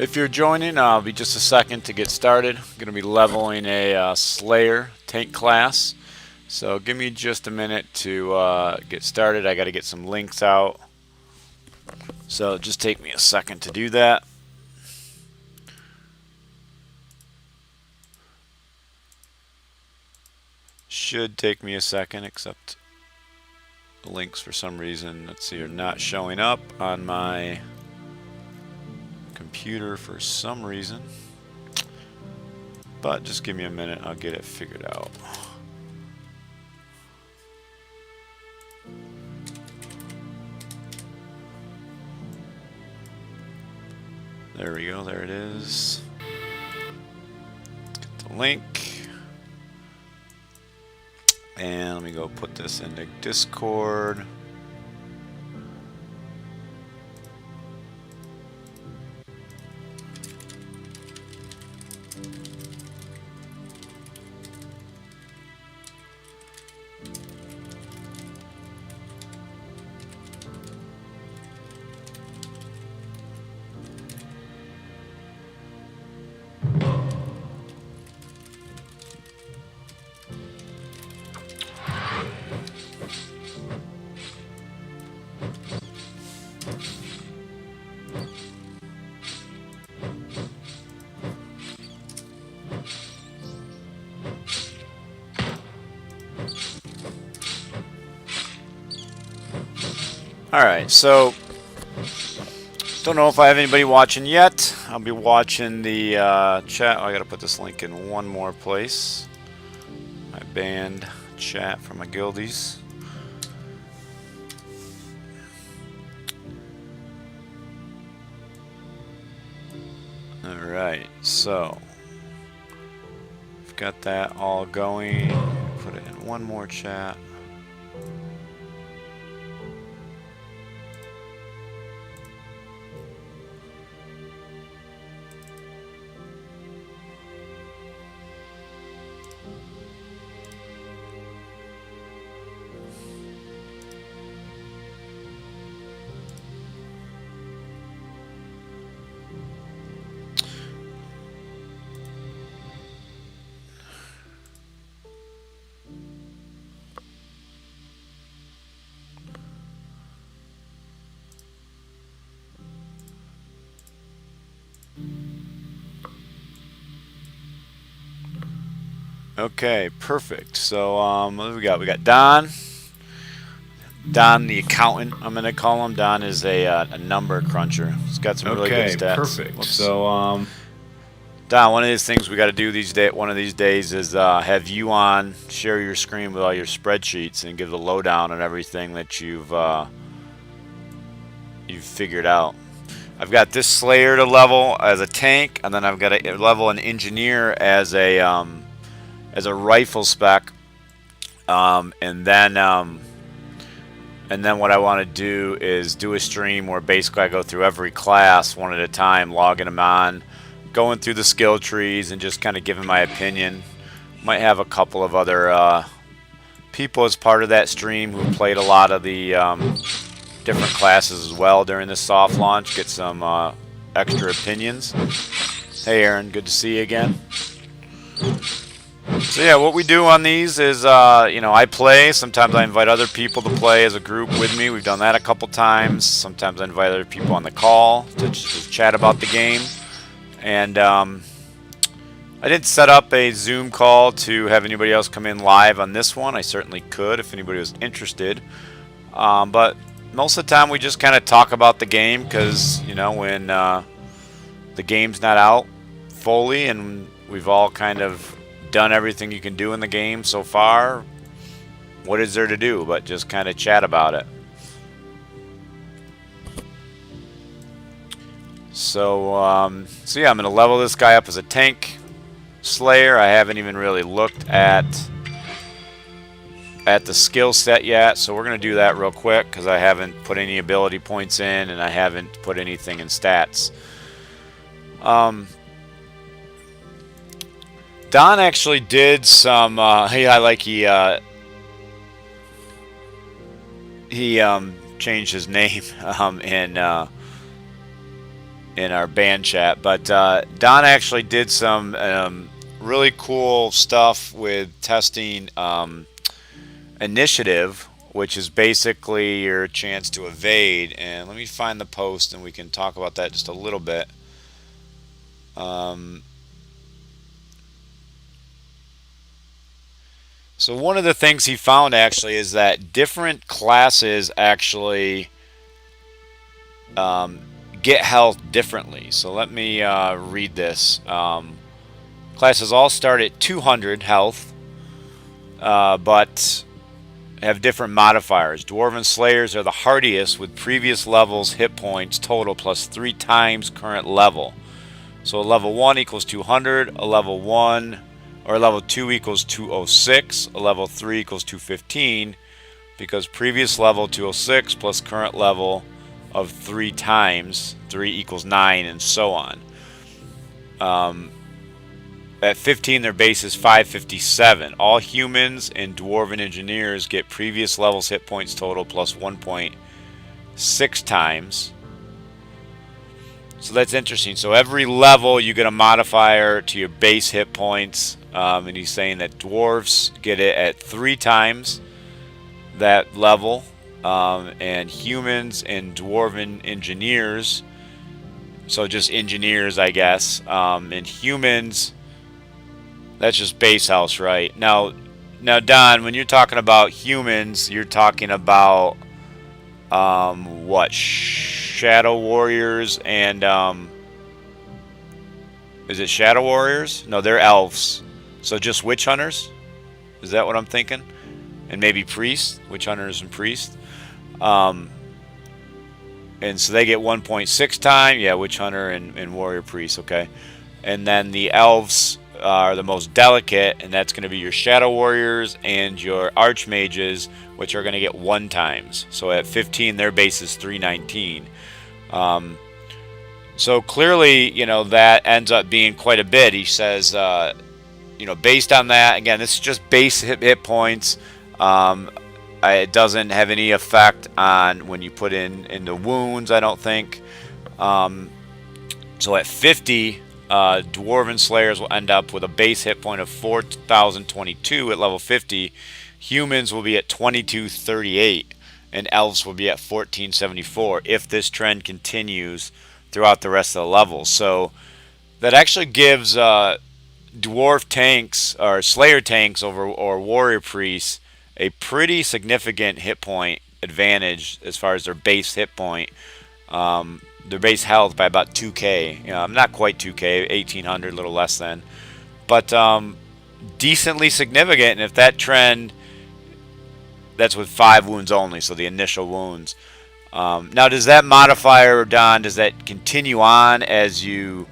If you're joining, I'll be just a second to get started. I'm going to be leveling a Slayer tank class. So give me just a minute to get started. I got to get some links out. So just take me a second to do that. Should take me a second, except the links for some reason, let's see, are not showing up on my computer for some reason. But just give me a minute, I'll get it figured out. There we go, there it is. Get the link. And let me go put this into Discord. Alright, so don't know if I have anybody watching yet. I'll be watching the chat. Oh, I gotta put this link in one more place. My band chat for my guildies. Alright, so I've got that all going. Put it in one more chat. Okay, perfect. So what do we got? We got Don. Don, the accountant. I'm gonna call him. Don is a number cruncher. He's got some really good stats. Perfect. Whoops. So Don, one of these things we got to do one of these days is have you on, share your screen with all your spreadsheets, and give the lowdown on everything that you've figured out. I've got this Slayer to level as a tank, and then I've got to level an engineer as a rifle spec, and then what I want to do is do a stream where basically I go through every class one at a time, logging them on, going through the skill trees, and just kind of giving my opinion. Might have a couple of other people as part of that stream who played a lot of the different classes as well during this soft launch, get some extra opinions. Hey Aaron, good to see you again. So yeah, what we do on these is, I play. Sometimes I invite other people to play as a group with me. We've done that a couple times. Sometimes I invite other people on the call to just chat about the game. And I didn't set up a Zoom call to have anybody else come in live on this one. I certainly could if anybody was interested. But most of the time we just kind of talk about the game because, when the game's not out fully and we've all kind of done everything you can do in the game so far, what is there to do but just kind of chat about it? So yeah, I'm going to level this guy up as a tank Slayer. I haven't even really looked at the skill set yet, so we're going to do that real quick because I haven't put any ability points in and I haven't put anything in stats. Don actually did some he changed his name and in our band chat. But Don actually did some really cool stuff with testing initiative, which is basically your chance to evade. And let me find the post and we can talk about that just a little bit. So one of the things he found actually is that different classes actually get health differently. So let me read this. Classes all start at 200 health, but have different modifiers. Dwarven Slayers are the hardiest with previous levels hit points total plus 3 times current level. So a level 1 equals 200, a level 1 or level 2 equals 206, a level 3 equals 215, because previous level 206 plus current level of 3 times 3 equals 9, and so on. At 15, their base is 557. All humans and dwarven engineers get previous levels hit points total plus 1.6 times. So that's interesting. So every level you get a modifier to your base hit points, and he's saying that dwarves get it at 3 times that level, and humans and dwarven engineers, so just engineers, I guess, and humans, that's just base house, right? Now, Don, when you're talking about humans, you're talking about what? Shadow Warriors and is it Shadow Warriors? No, they're elves. So just witch hunters? Is that what I'm thinking? And maybe priests, witch hunters and priests. And so they get 1.6 time. Yeah, witch hunter and warrior priest. Okay, and then the elves are the most delicate, and that's going to be your shadow warriors and your archmages, which are going to get 1 times. So at 15, their base is 319. So clearly, you know, that ends up being quite a bit. He says, you know, based on that, again, this is just base hit points. It doesn't have any effect on when you put in the wounds, I don't think. So at 50, Dwarven Slayers will end up with a base hit point of 4,022 at level 50. Humans will be at 2238, and elves will be at 1474 if this trend continues throughout the rest of the levels. So that actually gives dwarf tanks or slayer tanks over or warrior priests a pretty significant hit point advantage as far as their base hit point, their base health by about 2k. You know, not quite 2k, 1800, a little less than, but decently significant. And if that trend, that's with 5 wounds only, so the initial wounds. Now, does that modifier, Don, does that continue on as you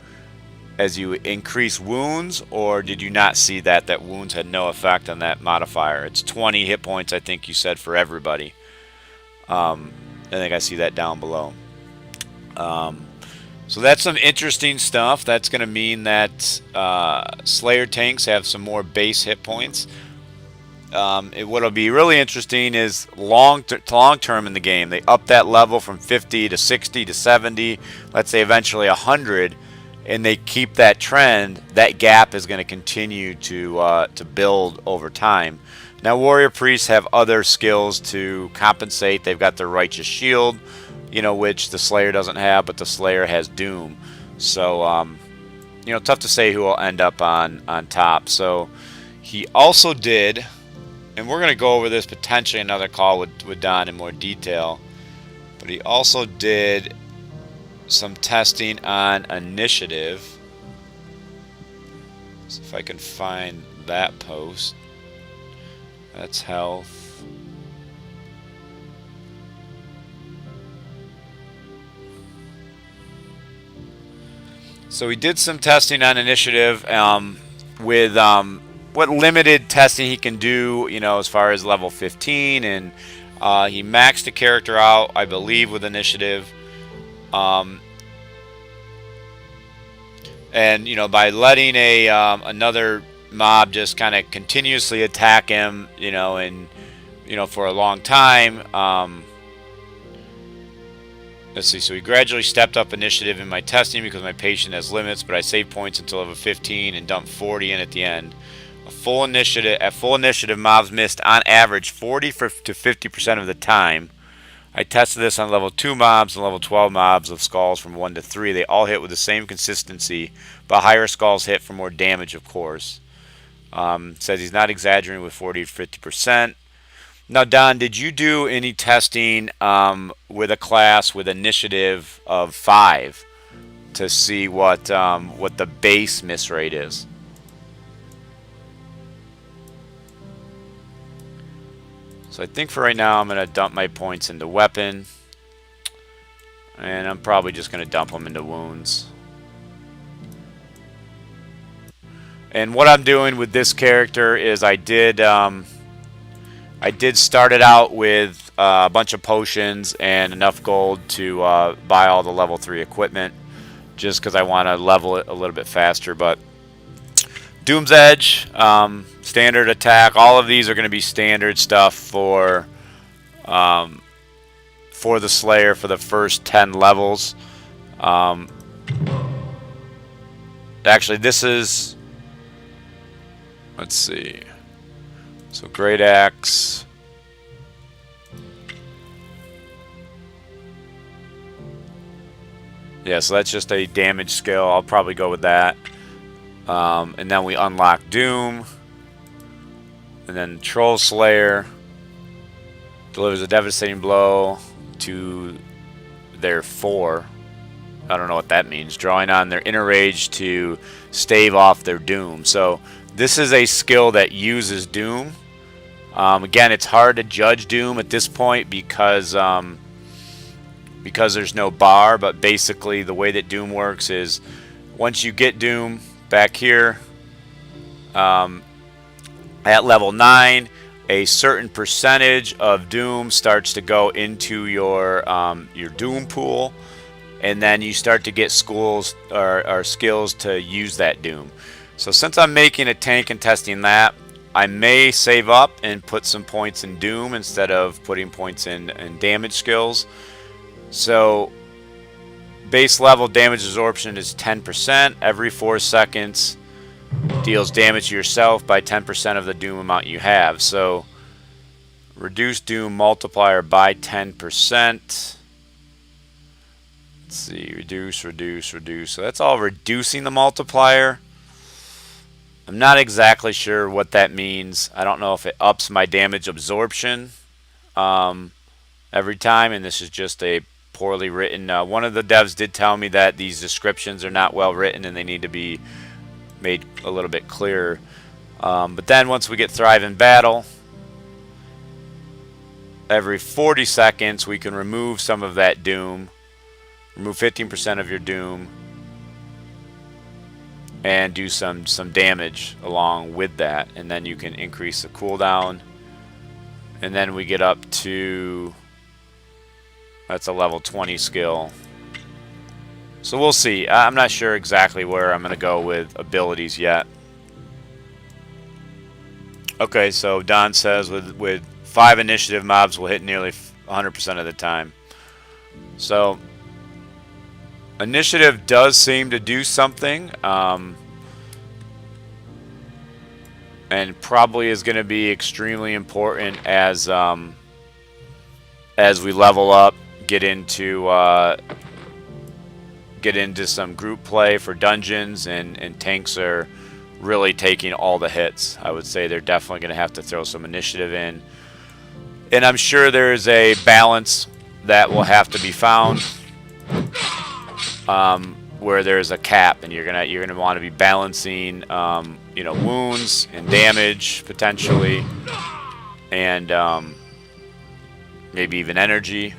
increase wounds, or did you not see that wounds had no effect on that modifier? It's 20 hit points, I think you said, for everybody. I think I see that down below. So that's some interesting stuff. That's going to mean that Slayer tanks have some more base hit points. What'll be really interesting is long term in the game. They up that level from 50 to 60 to 70, let's say eventually 100, and they keep that trend. That gap is going to continue to build over time. Now, warrior priests have other skills to compensate. They've got their righteous shield, you know, which the Slayer doesn't have, but the Slayer has Doom. So, you know, tough to say who will end up on top. So he also did, and we're going to go over this potentially another call with Don in more detail, but he also did some testing on initiative. See if I can find that post. That's health. So we did some testing on initiative with what limited testing he can do, you know, as far as level 15, and he maxed the character out, I believe, with initiative. And you know, by letting another mob just kind of continuously attack him, you know, and you know, for a long time, Let's see, so we gradually stepped up initiative in my testing because my patient has limits, but I save points until level 15 and dump 40 in at the end. At full initiative, mobs missed on average 40 to 50% of the time. I tested this on level 2 mobs and level 12 mobs of skulls from 1 to 3. They all hit with the same consistency, but higher skulls hit for more damage, of course. Says he's not exaggerating with 40 to 50%. Now, Don, did you do any testing with a class with initiative of 5 to see what the base miss rate is? So I think for right now I'm going to dump my points into weapon. And I'm probably just going to dump them into wounds. And what I'm doing with this character is I did start it out with a bunch of potions and enough gold to buy all the level 3 equipment, just because I want to level it a little bit faster. But Doom's Edge, standard attack, all of these are going to be standard stuff for the Slayer for the first 10 levels. Actually, this is, let's see. So Great Axe. Yeah, so that's just a damage skill. I'll probably go with that. And then we unlock Doom. And then Troll Slayer delivers a devastating blow to their 4. I don't know what that means. Drawing on their inner rage to stave off their doom. So this is a skill that uses Doom. Again, it's hard to judge Doom at this point because there's no bar, but basically the way that Doom works is once you get Doom back here at level 9, a certain percentage of Doom starts to go into your Doom pool, and then you start to get skills to use that Doom. So since I'm making a tank and testing that, I may save up and put some points in Doom instead of putting points in damage skills. So base level damage absorption is 10%. Every 4 seconds deals damage to yourself by 10% of the Doom amount you have. So reduce Doom multiplier by 10%. Let's see, reduce. So that's all reducing the multiplier. I'm not exactly sure what that means. I don't know if it ups my damage absorption every time, and this is just a poorly written. One of the devs did tell me that these descriptions are not well written and they need to be made a little bit clearer. But then once we get Thrive in Battle, every 40 seconds we can remove some of that Doom. Remove 15% of your Doom and do some damage along with that, and then you can increase the cooldown. And then we get up to, that's a level 20 skill. So we'll see. I'm not sure exactly where I'm going to go with abilities yet. Okay, so Don says with 5 initiative mobs will hit nearly 100% of the time. So initiative does seem to do something, and probably is going to be extremely important as we level up, get into some group play for dungeons, and tanks are really taking all the hits. I would say they're definitely going to have to throw some initiative in, and I'm sure there's a balance that will have to be found. Where there's a cap, and you're gonna want to be balancing, wounds and damage potentially, and maybe even energy.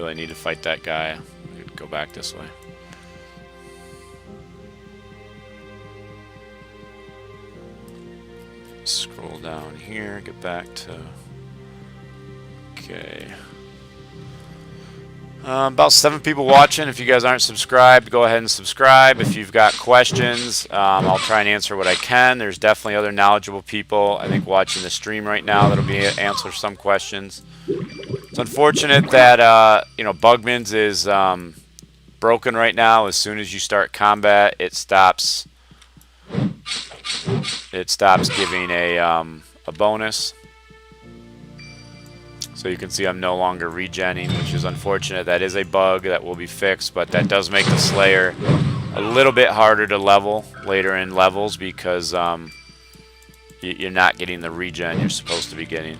I need to fight that guy. I could go back this way. Scroll down here, get back to... Okay. About 7 people watching. If you guys aren't subscribed, go ahead and subscribe. If you've got questions, I'll try and answer what I can. There's definitely other knowledgeable people, I think, watching the stream right now that'll be answer some questions. It's unfortunate that you know, Bugman's is broken right now. As soon as you start combat, it stops giving a bonus. So you can see I'm no longer regenning, which is unfortunate. That is a bug that will be fixed, but that does make the Slayer a little bit harder to level later in levels because you're not getting the regen you're supposed to be getting.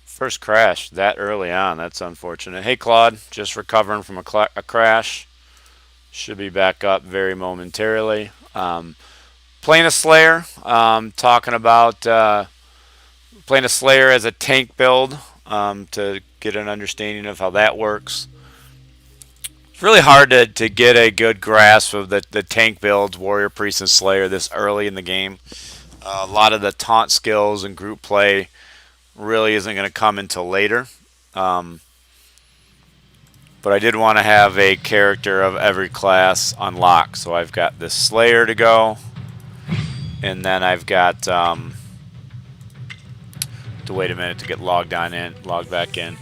First crash that early on. That's unfortunate. Hey, Claude, just recovering from a crash. Should be back up very momentarily. Playing a Slayer. Talking about playing a Slayer as a tank build to get an understanding of how that works. It's really hard to get a good grasp of the tank builds, Warrior, Priest, and Slayer this early in the game. A lot of the taunt skills and group play really isn't going to come until later. But I did want to have a character of every class unlocked. So I've got this Slayer to go. And then I've got to wait a minute to get logged back in.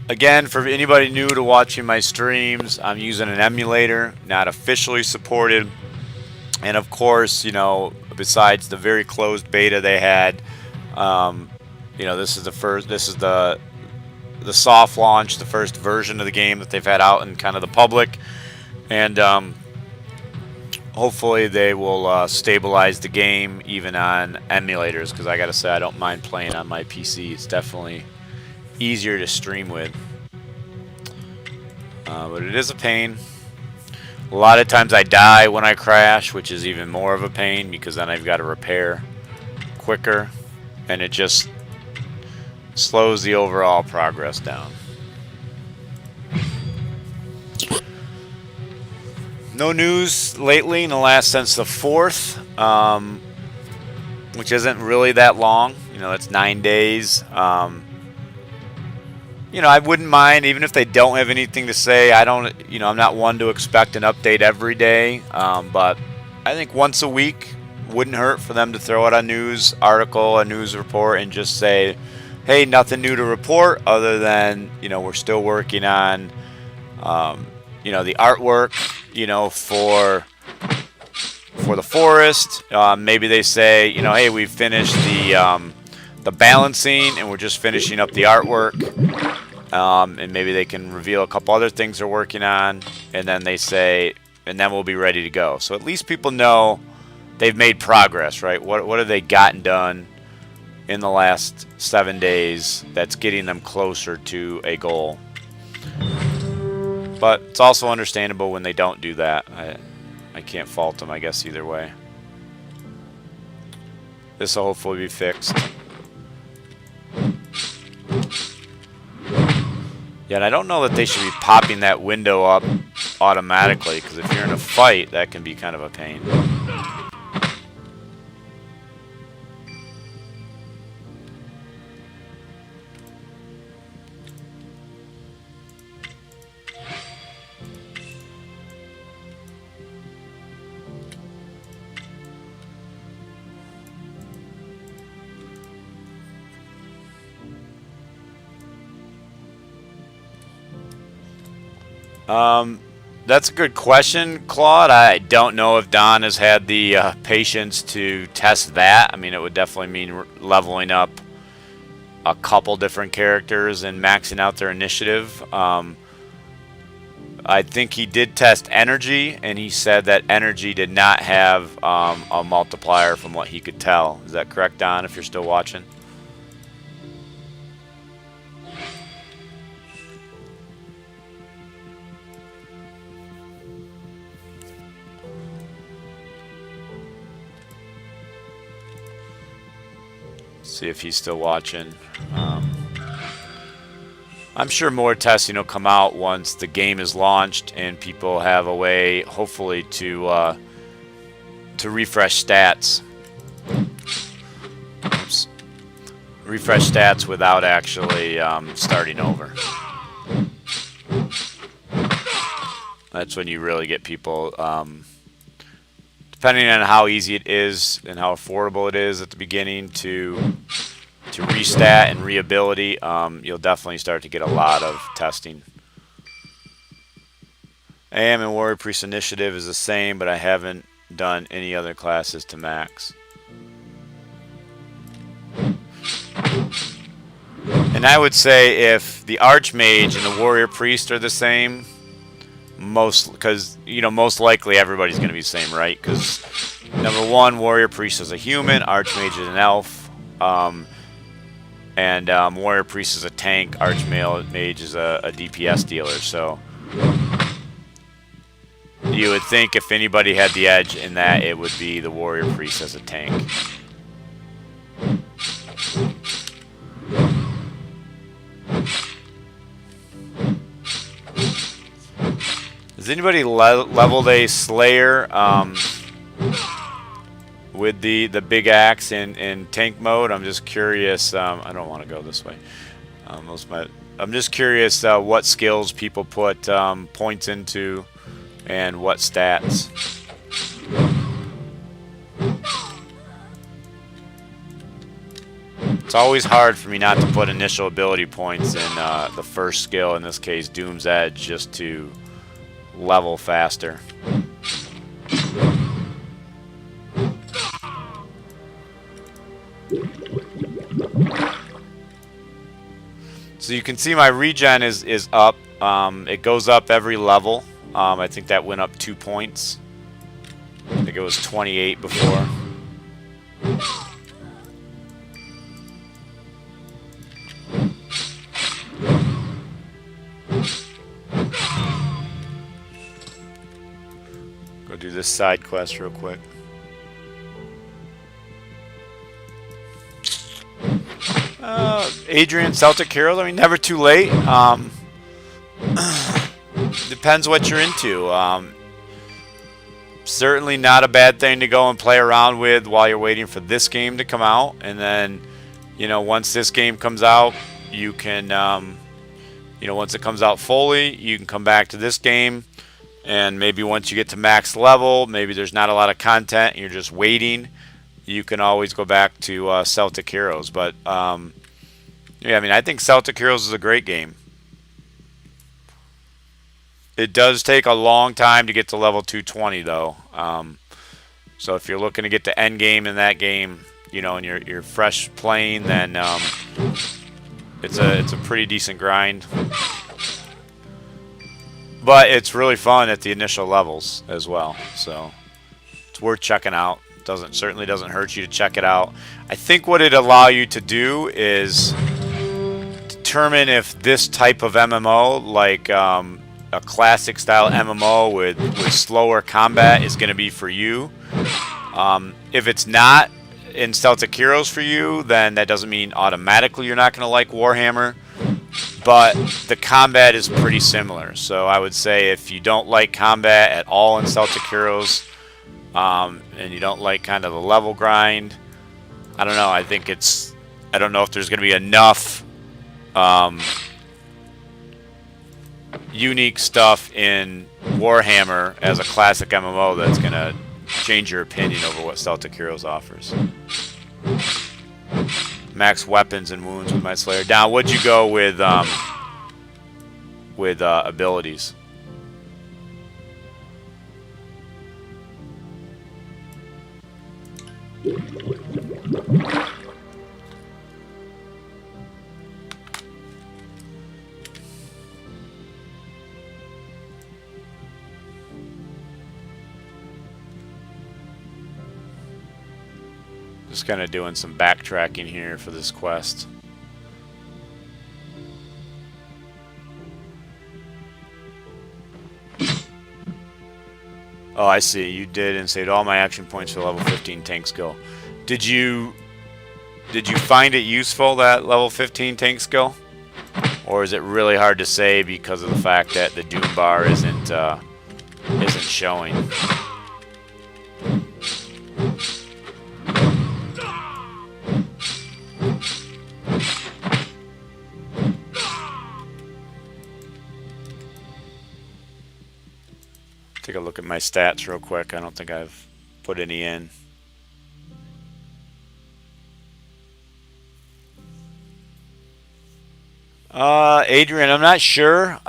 Again, for anybody new to watching my streams, I'm using an emulator, not officially supported. And of course, you know, besides the very closed beta they had, you know, this is the soft launch, the first version of the game that they've had out in kind of the public, and hopefully they will stabilize the game even on emulators, because I gotta say I don't mind playing on my PC. It's definitely easier to stream with, but it is a pain. A lot of times I die when I crash, which is even more of a pain because then I've got to repair quicker, and it just slows the overall progress down. No news lately in the last since the 4th, which isn't really that long. You know, it's 9 days. You know, I wouldn't mind even if they don't have anything to say. You know, I'm not one to expect an update every day, but I think once a week wouldn't hurt for them to throw out a news article, a news report, and just say, hey, nothing new to report other than, you know, we're still working on, you know, the artwork, you know, for the forest. Maybe they say, you know, hey, we've finished the balancing and we're just finishing up the artwork. And maybe they can reveal a couple other things they're working on, and then they say, and then we'll be ready to go. So at least people know they've made progress, right? What have they gotten done in the last 7 days that's getting them closer to a goal? But it's also understandable when they don't do that. I can't fault them, I guess, either way. This will hopefully be fixed. Yeah, and I don't know that they should be popping that window up automatically, because if you're in a fight, that can be kind of a pain. That's a good question, Claude. I don't know if Don has had the patience to test that. I mean, it would definitely mean leveling up a couple different characters and maxing out their initiative. I think he did test energy, and he said that energy did not have a multiplier from what he could tell. Is that correct, Don, if you're still watching? See if he's still watching. I'm sure more testing will come out once the game is launched and people have a way, hopefully, to refresh stats. Oops. Refresh stats without actually starting over. That's when you really get people, depending on how easy it is and how affordable it is at the beginning to restat and reability, you'll definitely start to get a lot of testing. AM and Warrior Priest Initiative is the same, but I haven't done any other classes to max. And I would say if the Archmage and the Warrior Priest are the same, most likely everybody's going to be the same, right? Because number one, Warrior Priest is a human, Archmage is an elf, and Warrior Priest is a tank, Archmage is a DPS dealer. So you would think if anybody had the edge in that, it would be the Warrior Priest as a tank. Has anybody leveled a Slayer with the big axe in tank mode? I'm just curious. I don't want to go this way. I'm just curious what skills people put points into and what stats. It's always hard for me not to put initial ability points in the first skill, in this case Doom's Edge, just to level faster. So you can see my regen is up. It goes up every level. I think that went up 2 points. I think it was 28 before. Go do this side quest real quick. Adrian, Celtic Heroes, I mean, never too late. Depends what you're into. Certainly not a bad thing to go and play around with while you're waiting for this game to come out. And then, once this game comes out, you can, once it comes out fully, you can come back to this game. And maybe once you get to max level, maybe there's not a lot of content and you're just waiting, you can always go back to Celtic Heroes. But, yeah, I mean, I think Celtic Heroes is a great game. It does take a long time to get to level 220, though. So if you're looking to get to end game in that game, and you're fresh playing, then it's a pretty decent grind. But it's really fun at the initial levels as well, so it's worth checking out. Certainly doesn't hurt you to check it out. I think what it allow you to do is determine if this type of MMO, like a classic style MMO with slower combat, is going to be for you. If it's not in Celtic Heroes for you, then that doesn't mean automatically you're not going to like Warhammer. But the combat is pretty similar. So I would say if you don't like combat at all in Celtic Heroes, and you don't like kind of the level grind, I don't know. I don't know if there's going to be enough unique stuff in Warhammer as a classic MMO that's going to change your opinion over what Celtic Heroes offers. Max weapons and wounds with my Slayer. Now, what'd you go with abilities? Just kind of doing some backtracking here for this quest. Oh, I see. You did and saved all my action points for level 15 tank skill. Did you find it useful, that level 15 tank skill? Or is it really hard to say because of the fact that the Doom bar isn't showing? Take a look at my stats real quick. I don't think I've put any in. Adrian, I'm not sure.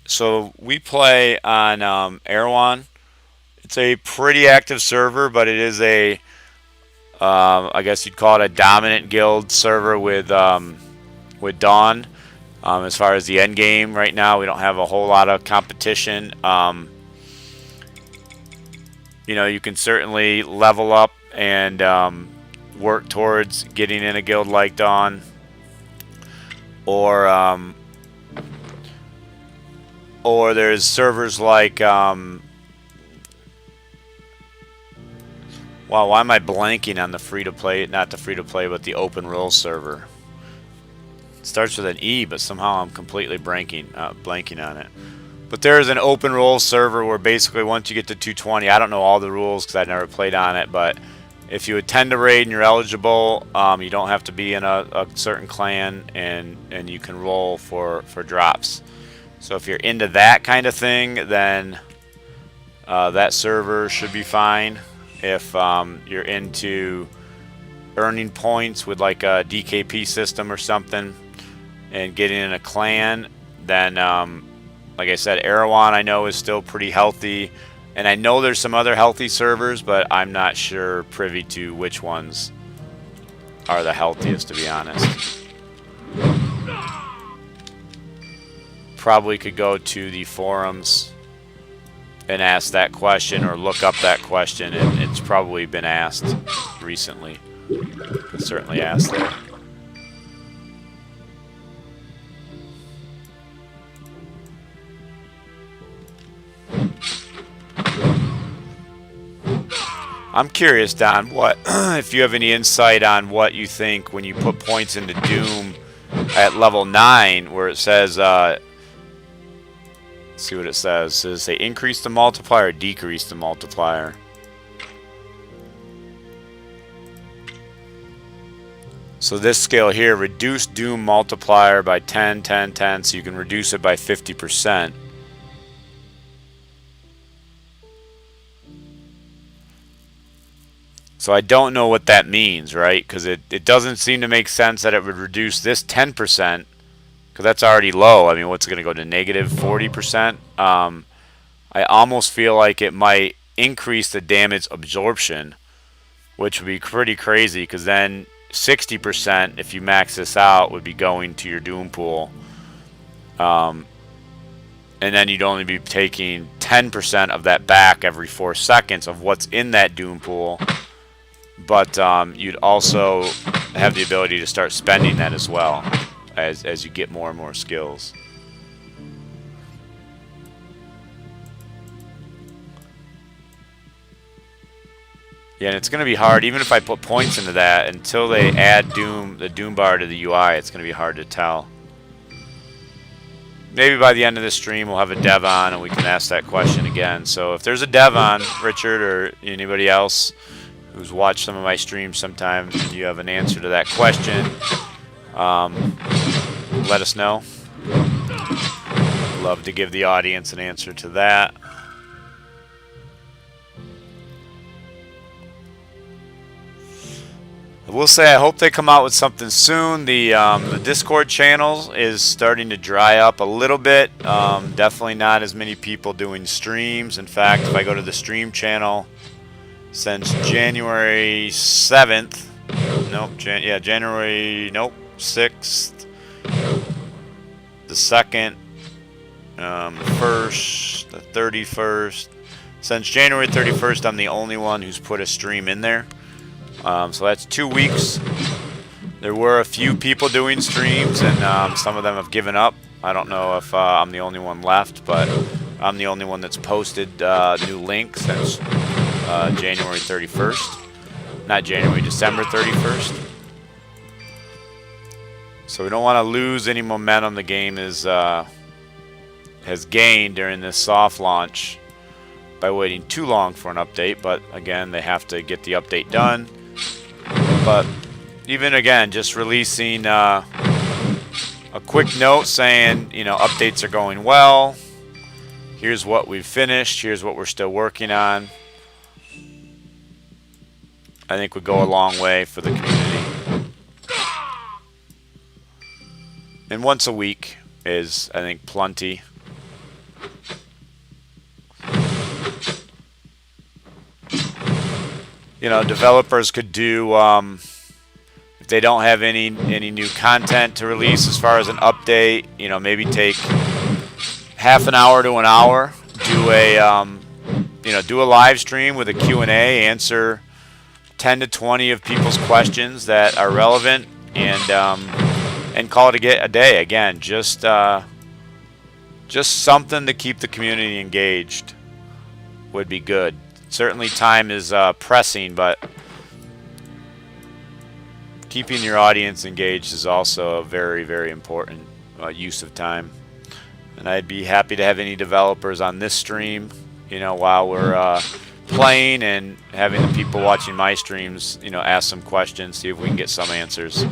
So we play on Erewhon. It's a pretty active server, but it is a I guess you'd call it a dominant guild server with Dawn. As far as the end game right now, we don't have a whole lot of competition. You know, you can certainly level up and work towards getting in a guild like Dawn, or there's servers like wow, why am I blanking on the free-to-play? Not the free-to-play, but the open role server. It starts with an E, but somehow I'm completely blanking on it. But there is an open role server where basically once you get to 220, I don't know all the rules because I've never played on it, but if you attend a raid and you're eligible, you don't have to be in a certain clan, and you can roll for drops. So if you're into that kind of thing, then that server should be fine. If you're into earning points with like a DKP system or something and getting in a clan, then like I said, Erewhon I know is still pretty healthy, and I know there's some other healthy servers, but I'm not sure privy to which ones are the healthiest, to be honest. Probably could go to the forums and ask that question, or look up that question, and it's probably been asked recently. Could certainly ask that. I'm curious, Don, what if you have any insight on what you think when you put points into Doom at level 9, where it says, let's see what it says. Does it say increase the multiplier or decrease the multiplier? So this skill here, reduce Doom multiplier by 10, 10, 10, so you can reduce it by 50%. So I don't know what that means, right? Because it doesn't seem to make sense that it would reduce this 10%, because that's already low. I mean, what's it going to go to negative 40%? I almost feel like it might increase the damage absorption, which would be pretty crazy, because then 60%, if you max this out, would be going to your Doom pool. And then you'd only be taking 10% of that back every 4 seconds of what's in that Doom pool. But you'd also have the ability to start spending that as well as you get more and more skills. Yeah, and it's going to be hard, even if I put points into that, until they add the Doom bar to the UI, it's going to be hard to tell. Maybe by the end of this stream we'll have a dev on and we can ask that question again. So if there's a dev on, Richard or anybody else who's watched some of my streams sometime, and you have an answer to that question, let us know. Love to give the audience an answer to that. I will say I hope they come out with something soon. The Discord channel is starting to dry up a little bit. Definitely not as many people doing streams. In fact, if I go to the stream channel, since January 7th, January 6th, the 2nd, the 1st, the 31st. Since January 31st, I'm the only one who's put a stream in there. So that's 2 weeks. There were a few people doing streams, and some of them have given up. I don't know if I'm the only one left, but I'm the only one that's posted new links since January 31st. Not January, December 31st. So we don't want to lose any momentum the game has gained during this soft launch by waiting too long for an update. But again, they have to get the update done. But even again, just releasing a quick note saying, you know, updates are going well. Here's what we've finished. Here's what we're still working on. I think would go a long way for the community. And once a week is, I think, plenty. You know, developers could do, if they don't have any new content to release as far as an update, you know, maybe take half an hour to an hour, do a live stream with a Q&A, answer 10 to 20 of people's questions that are relevant, and call it a day. Again, just something to keep the community engaged would be good. Certainly time is pressing, but keeping your audience engaged is also a very, very important use of time. And I'd be happy to have any developers on this stream, you know, while we're playing, and having the people watching my streams, you know, ask some questions, see if we can get some answers.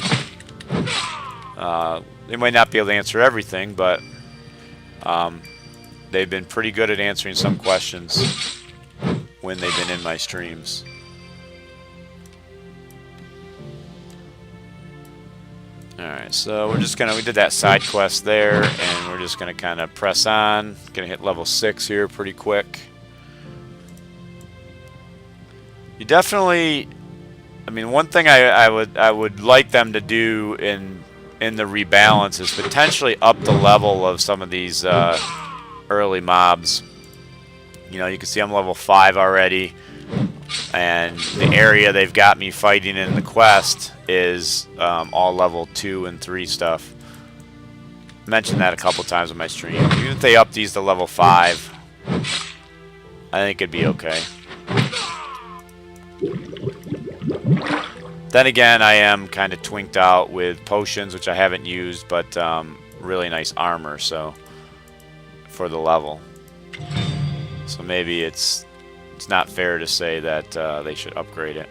They might not be able to answer everything, but they've been pretty good at answering some questions when they've been in my streams. Alright, so we did that side quest there, and we're just gonna kind of press on. Gonna hit level 6 here pretty quick. You definitely, I mean, one thing I would like them to do in the rebalance is potentially up the level of some of these early mobs. You know, you can see I'm level 5 already, and the area they've got me fighting in the quest is all level 2 and 3 stuff. I mentioned that a couple times on my stream. Even if they up these to level 5, I think it'd be okay. Then again, I am kind of twinked out with potions, which I haven't used, but really nice armor, so for the level. So maybe it's not fair to say that they should upgrade it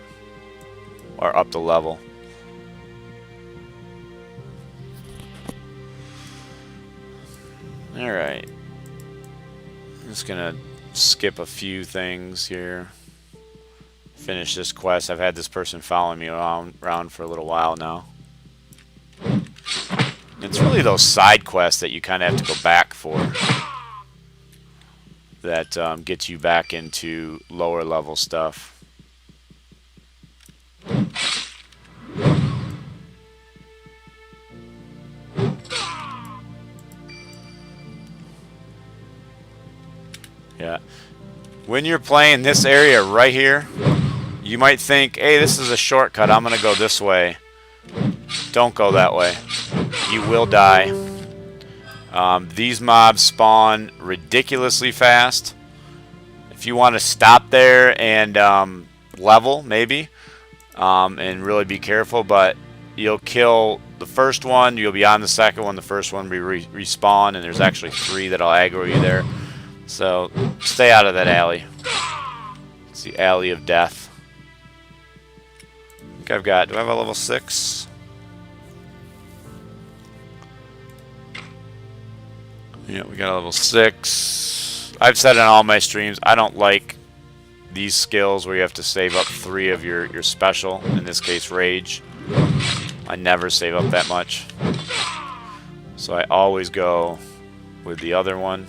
or up the level. Alright. I'm just gonna skip a few things here. Finish this quest. I've had this person following me around for a little while now. It's really those side quests that you kind of have to go back for that gets you back into lower level stuff. Yeah. When you're playing this area right here, you might think, hey, this is a shortcut, I'm gonna go this way. Don't go that way. You will die. These mobs spawn ridiculously fast. If you want to stop there and level, maybe, and really be careful, but you'll kill the first one, you'll be on the second one, the first one will be respawn, and there's actually 3 that'll aggro you there. So stay out of that alley. It's the alley of death. I think do I have a level 6? Yeah, we got a level 6. I've said in all my streams, I don't like these skills where you have to save up 3 of your special, in this case rage. I never save up that much. So I always go with the other one.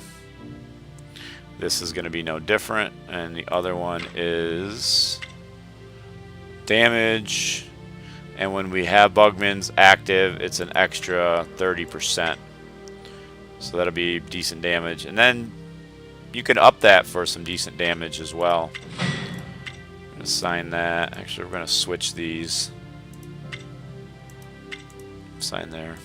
This is going to be no different, and the other one is damage, and when we have Bugman's active, it's an extra 30%. So that'll be decent damage, and then you can up that for some decent damage as well. Assign that. Actually, we're going to switch these. Assign there.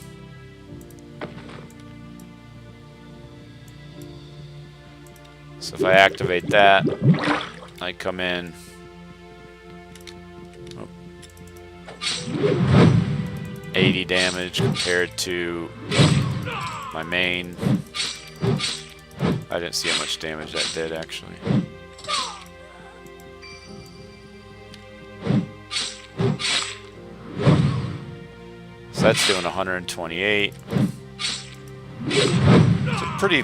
So if I activate that, I come in. Oh. 80 damage compared to my main. I didn't see how much damage that did actually. So that's doing 128. It's a pretty.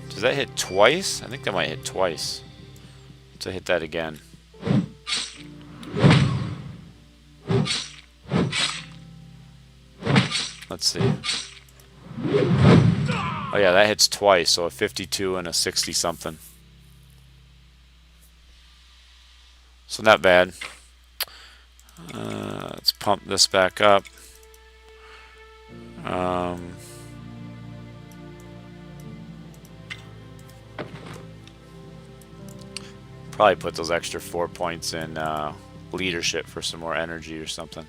Does that hit twice? I think that might hit twice. Let's hit that again. Let's see. Oh yeah, that hits twice, so a 52 and a 60 something. So not bad. Let's pump this back up. Probably put those extra 4 points in leadership for some more energy or something.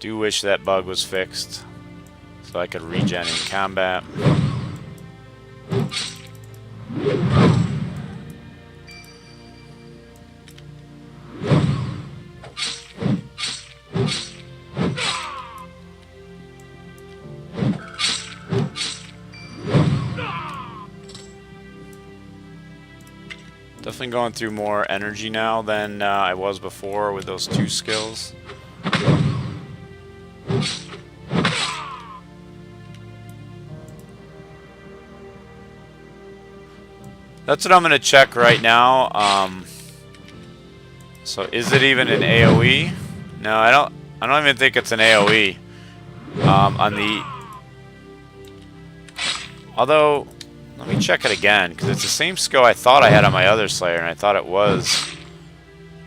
Do wish that bug was fixed so I could regen in combat. Definitely going through more energy now than I was before with those two skills. That's what I'm going to check right now. So is it even an AoE? No, I don't even think it's an AoE. On the although let me check it again because it's the same skill I thought I had on my other Slayer, and I thought it was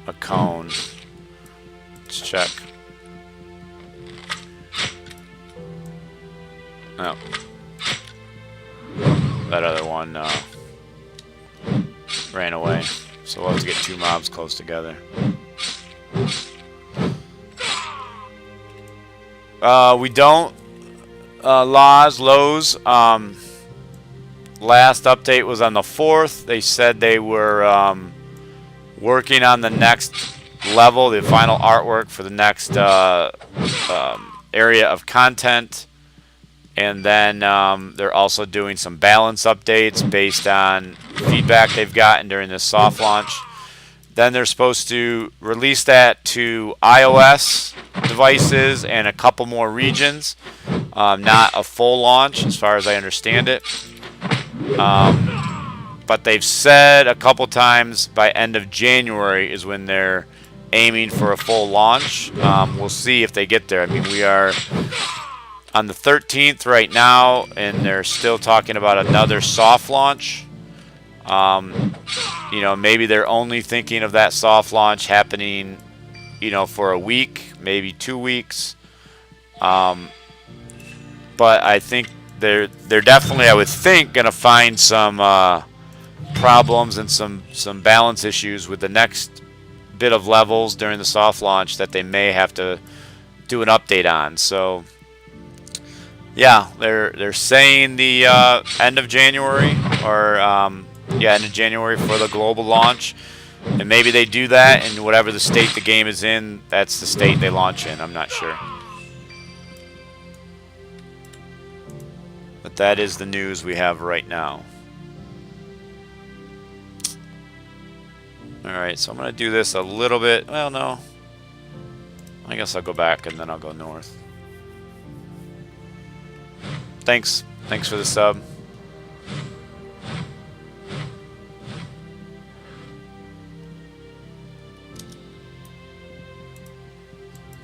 a cone. Let's check. Oh, that other one ran away, so we'll have to get two mobs close together. We don't. Lows. Last update was on the 4th. They said they were working on the next level, the final artwork for the next area of content. And then they're also doing some balance updates based on feedback they've gotten during this soft launch. Then they're supposed to release that to iOS devices and a couple more regions. Not a full launch as far as I understand it. But they've said a couple times by end of January is when they're aiming for a full launch. We'll see if they get there. I mean, we are on the 13th right now, and they're still talking about another soft launch. You know, maybe they're only thinking of that soft launch happening, you know, for a week, maybe 2 weeks. But I think they're definitely, I would think, going to find some problems and some balance issues with the next bit of levels during the soft launch that they may have to do an update on. So yeah, they're saying the end of January, or end of January for the global launch, and maybe they do that, and whatever the state the game is in, that's the state they launch in. I'm not sure, but that is the news we have right now. All right, so I'm gonna do this a little bit. Well, no, I guess I'll go back and then I'll go north. Thanks for the sub.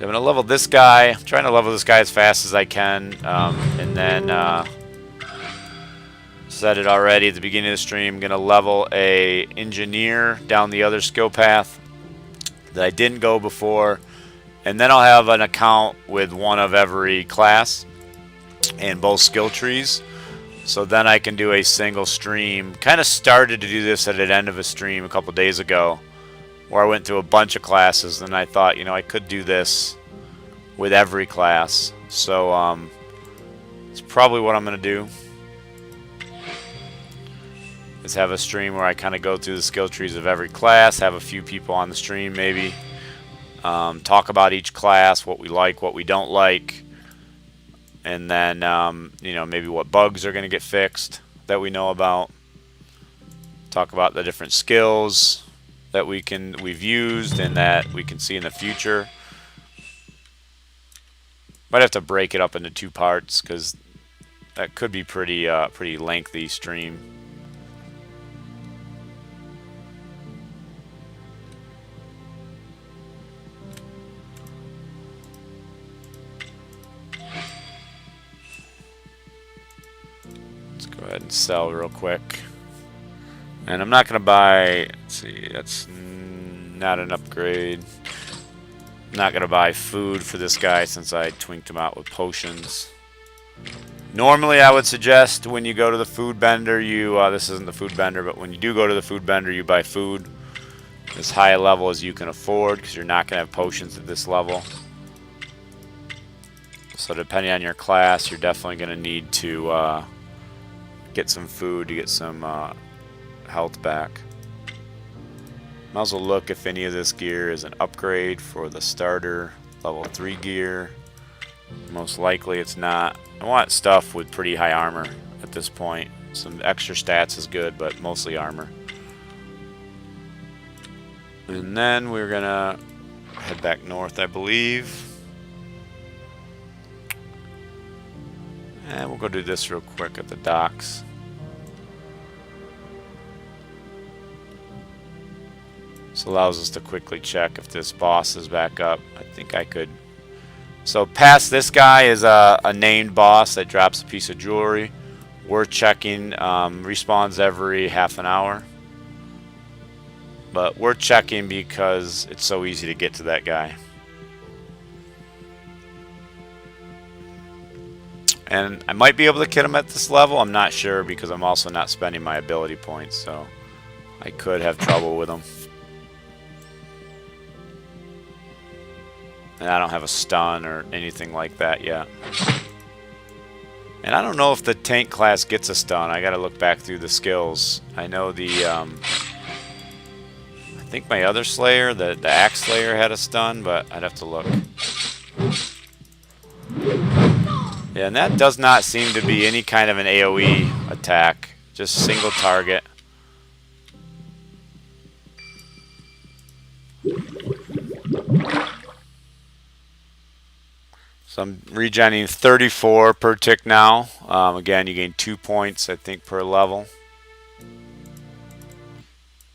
I'm going to level this guy. I'm trying to level this guy as fast as I can. And then said it already at the beginning of the stream. I'm going to level a engineer down the other skill path that I didn't go before. And then I'll have an account with one of every class and both skill trees. So then I can do a single stream. Kind of started to do this at the end of a stream a couple days ago, where I went through a bunch of classes, and I thought, you know, I could do this with every class. So it's probably what I'm going to do, is have a stream where I kind of go through the skill trees of every class, have a few people on the stream maybe, talk about each class, what we like, what we don't like, and then you know, maybe what bugs are going to get fixed that we know about. Talk about the different skills that we've used and that we can see in the future. Might have to break it up into 2 parts because that could be pretty lengthy stream. Go ahead and sell real quick. And I'm not going to buy, let's see, that's not an upgrade. I'm not going to buy food for this guy since I twinked him out with potions. Normally I would suggest when you go to the food vendor, you, this isn't the food vendor, but when you do go to the food vendor, you buy food as high a level as you can afford, because you're not going to have potions at this level. So depending on your class, you're definitely going to need to get some food to get some health back. Might as well look if any of this gear is an upgrade for the starter level 3 gear. Most likely it's not. I want stuff with pretty high armor at this point. Some extra stats is good, but mostly armor. And then we're gonna head back north, I believe. And we'll go do this real quick at the docks. This allows us to quickly check if this boss is back up. I think I could. So past this guy is a named boss that drops a piece of jewelry. We're checking, respawns every half an hour. But we're checking because it's so easy to get to that guy. And I might be able to get him at this level. I'm not sure because I'm also not spending my ability points, so I could have trouble with him. And I don't have a stun or anything like that yet. And I don't know if the tank class gets a stun. I gotta look back through the skills. I know the I think my other Slayer, the Axe Slayer, had a stun, but I'd have to look. Yeah, and that does not seem to be any kind of an AoE attack. Just single target. So I'm regenerating 34 per tick now. Again, you gain 2 points, I think, per level.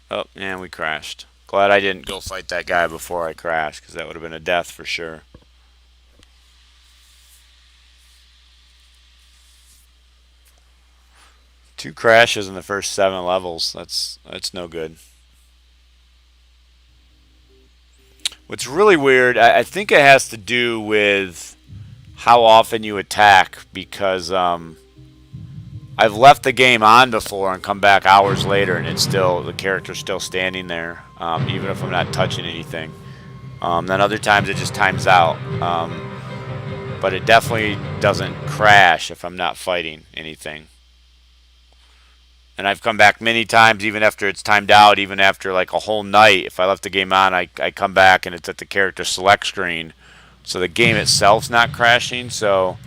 Oh, and we crashed. Glad I didn't go fight that guy before I crashed, because that would have been a death for sure. Two crashes in the first 7 levels. That's no good. What's really weird, I think it has to do with how often you attack, because I've left the game on before and come back hours later and it's still, the character's still standing there, even if I'm not touching anything. Then other times it just times out. But it definitely doesn't crash if I'm not fighting anything. And I've come back many times, even after it's timed out, even after like a whole night. If I left the game on, I come back and it's at the character select screen. So the game itself's not crashing. So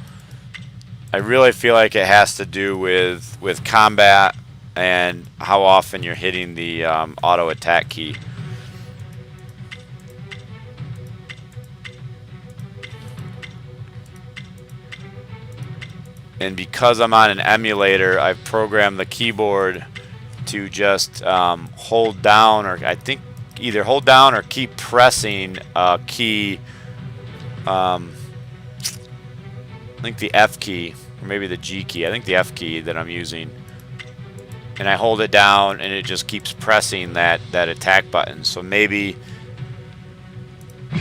I really feel like it has to do with combat and how often you're hitting the auto attack key. And because I'm on an emulator, I've programmed the keyboard to just hold down, or I think either hold down or keep pressing a key I think the F key, or maybe the G key. I think the F key that I'm using. And I hold it down, and it just keeps pressing that attack button. So maybe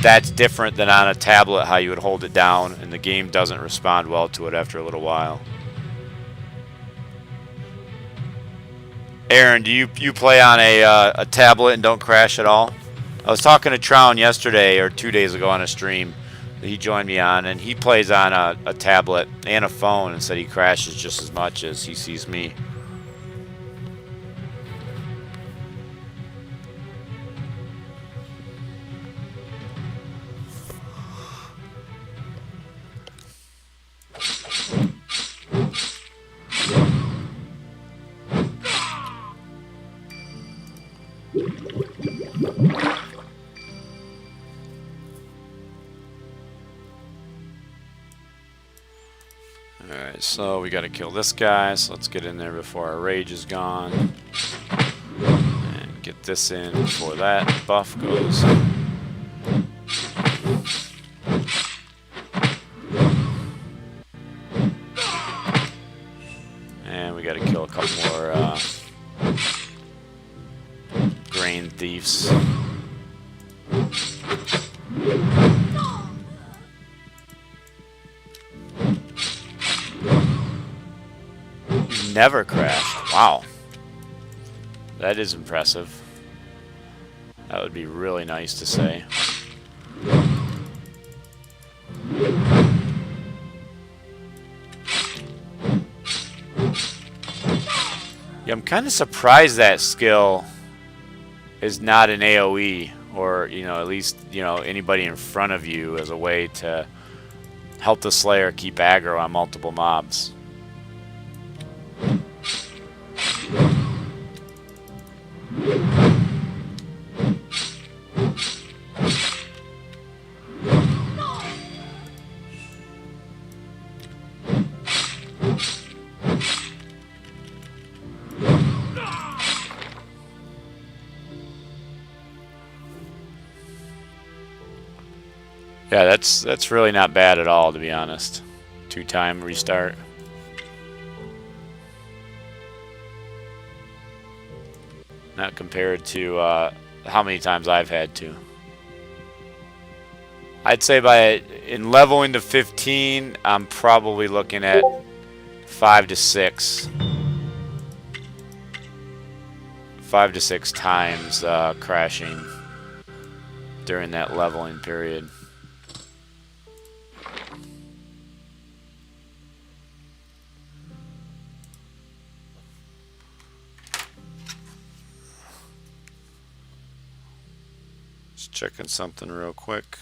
that's different than on a tablet, how you would hold it down, and the game doesn't respond well to it after a little while. Aaron, do you play on a tablet and don't crash at all? I was talking to Trown yesterday or 2 days ago on a stream that he joined me on, and he plays on a tablet and a phone and said he crashes just as much as he sees me. Alright, so we gotta kill this guy, so let's get in there before our rage is gone. And get this in before that buff goes. And we gotta kill a couple more grain thieves. Never crashed. Wow. That is impressive. That would be really nice to say. Yeah, I'm kind of surprised that skill is not an AoE, or, you know, at least, you know, anybody in front of you as a way to help the Slayer keep aggro on multiple mobs. Yeah, that's really not bad at all, to be honest. 2-time restart. Not compared to how many times I've had to. I'd say in leveling to 15, I'm probably looking at 5 to 6. 5 to 6 times crashing during that leveling period. Just checking something real quick.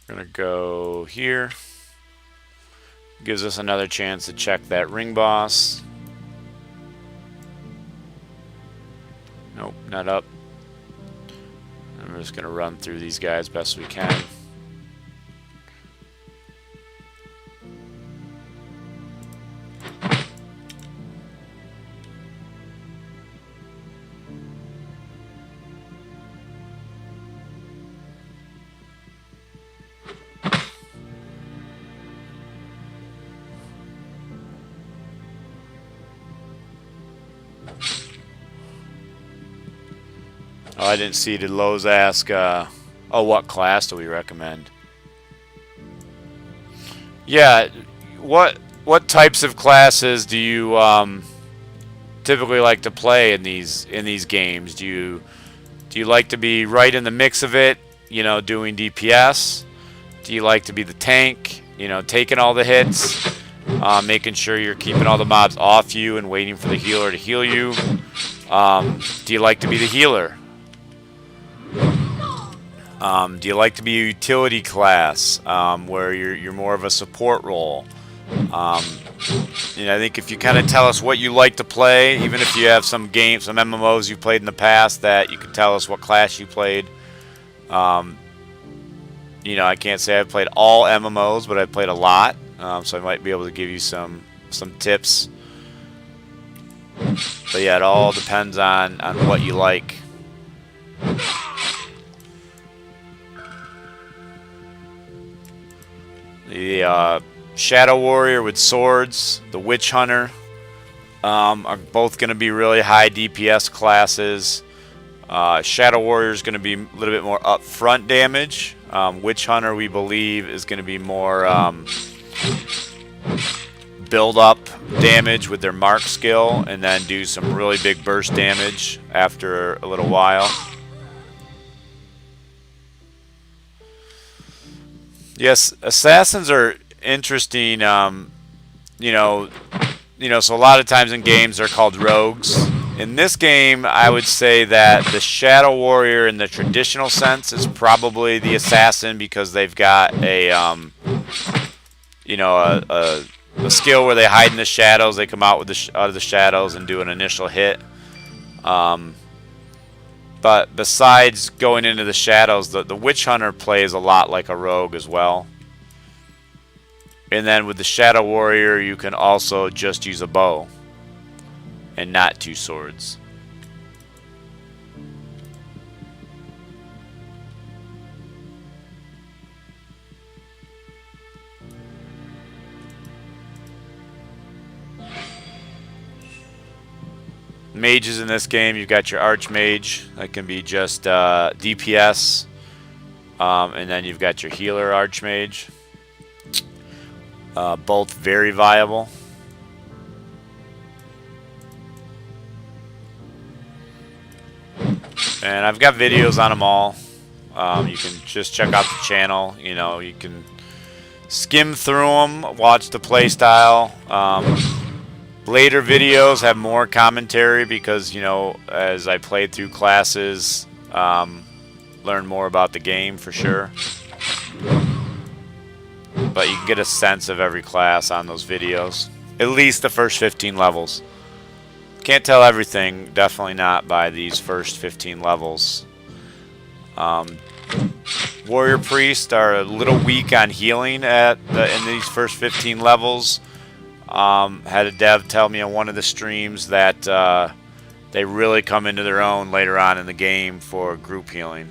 We're gonna go here. Gives us another chance to check that ring boss. Nope, not up. And we're just gonna run through these guys best we can. Oh, I didn't see. Did Lowe's ask, oh, what class do we recommend? Yeah, what types of classes do you typically like to play in these games? Do you like to be right in the mix of it, you know, doing DPS? Do you like to be the tank, you know, taking all the hits, making sure you're keeping all the mobs off you and waiting for the healer to heal you? Do you like to be the healer? Do you like to be a utility class, where you're more of a support role? You know, I think if you kind of tell us what you like to play, even if you have some games, some MMOs you played in the past, that you can tell us what class you played. You know, I can't say I've played all MMOs, but I've played a lot, so I might be able to give you some tips. But yeah, it all depends on what you like. The Shadow Warrior with swords, the Witch Hunter, are both going to be really high DPS classes. Shadow Warrior is going to be a little bit more upfront damage. Witch Hunter, we believe, is going to be more build up damage with their mark skill, and then do some really big burst damage after a little while. Yes, assassins are interesting. So a lot of times in games they're called rogues. In this game, I would say that the Shadow Warrior in the traditional sense is probably the assassin, because they've got a skill where they hide in the shadows. They come out of the shadows and do an initial hit. But besides going into the shadows, the Witch Hunter plays a lot like a rogue as well. And then with the Shadow Warrior, you can also just use a bow and not two swords. Mages in this game, you've got your Archmage. That can be just DPS. And then you've got your Healer Archmage. Both very viable. And I've got videos on them all. You can just check out the channel. You can skim through them, watch the playstyle. Later videos have more commentary because, as I played through classes, learn more about the game for sure. But you can get a sense of every class on those videos. At least the first 15 levels. Can't tell everything, definitely not by these first 15 levels. Warrior Priests are a little weak on healing in these first 15 levels. Had a dev tell me on one of the streams that they really come into their own later on in the game for group healing.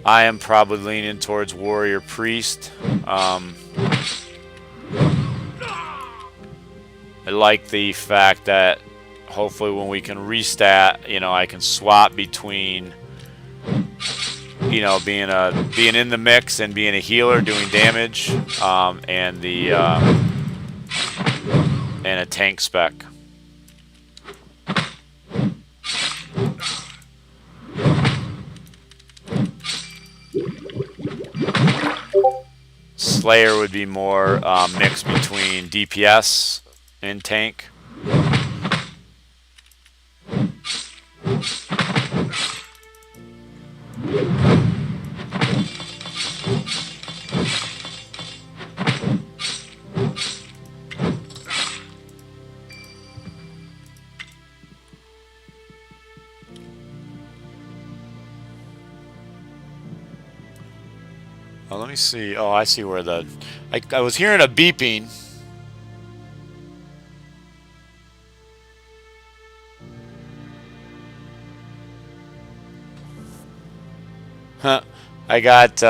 I am probably leaning towards Warrior Priest. I like the fact that hopefully when we can restat, I can swap between, being in the mix and being a healer doing damage, and a tank spec. Slayer would be more mixed between DPS and tank. Oh, let me see. Oh, I see where I was hearing a beeping. Huh. I got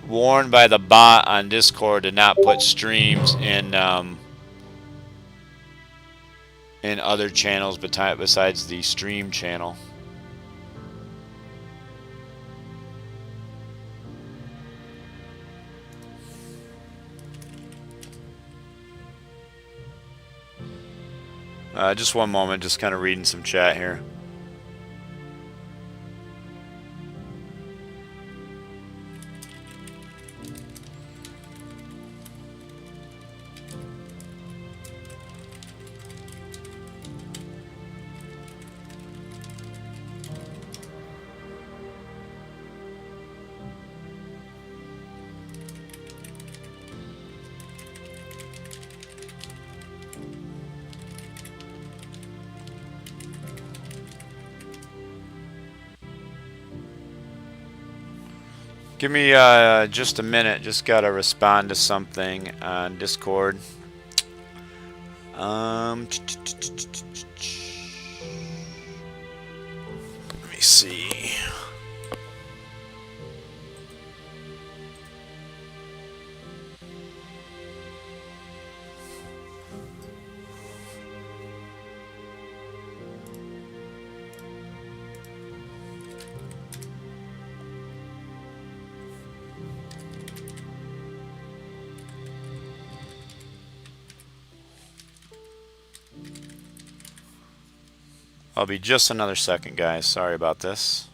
warned by the bot on Discord to not put streams in other channels besides the stream channel. Just one moment, just kind of reading some chat here. Give me just a minute. Just gotta respond to something on Discord. Let me see. I'll be just another second, guys. Sorry about this.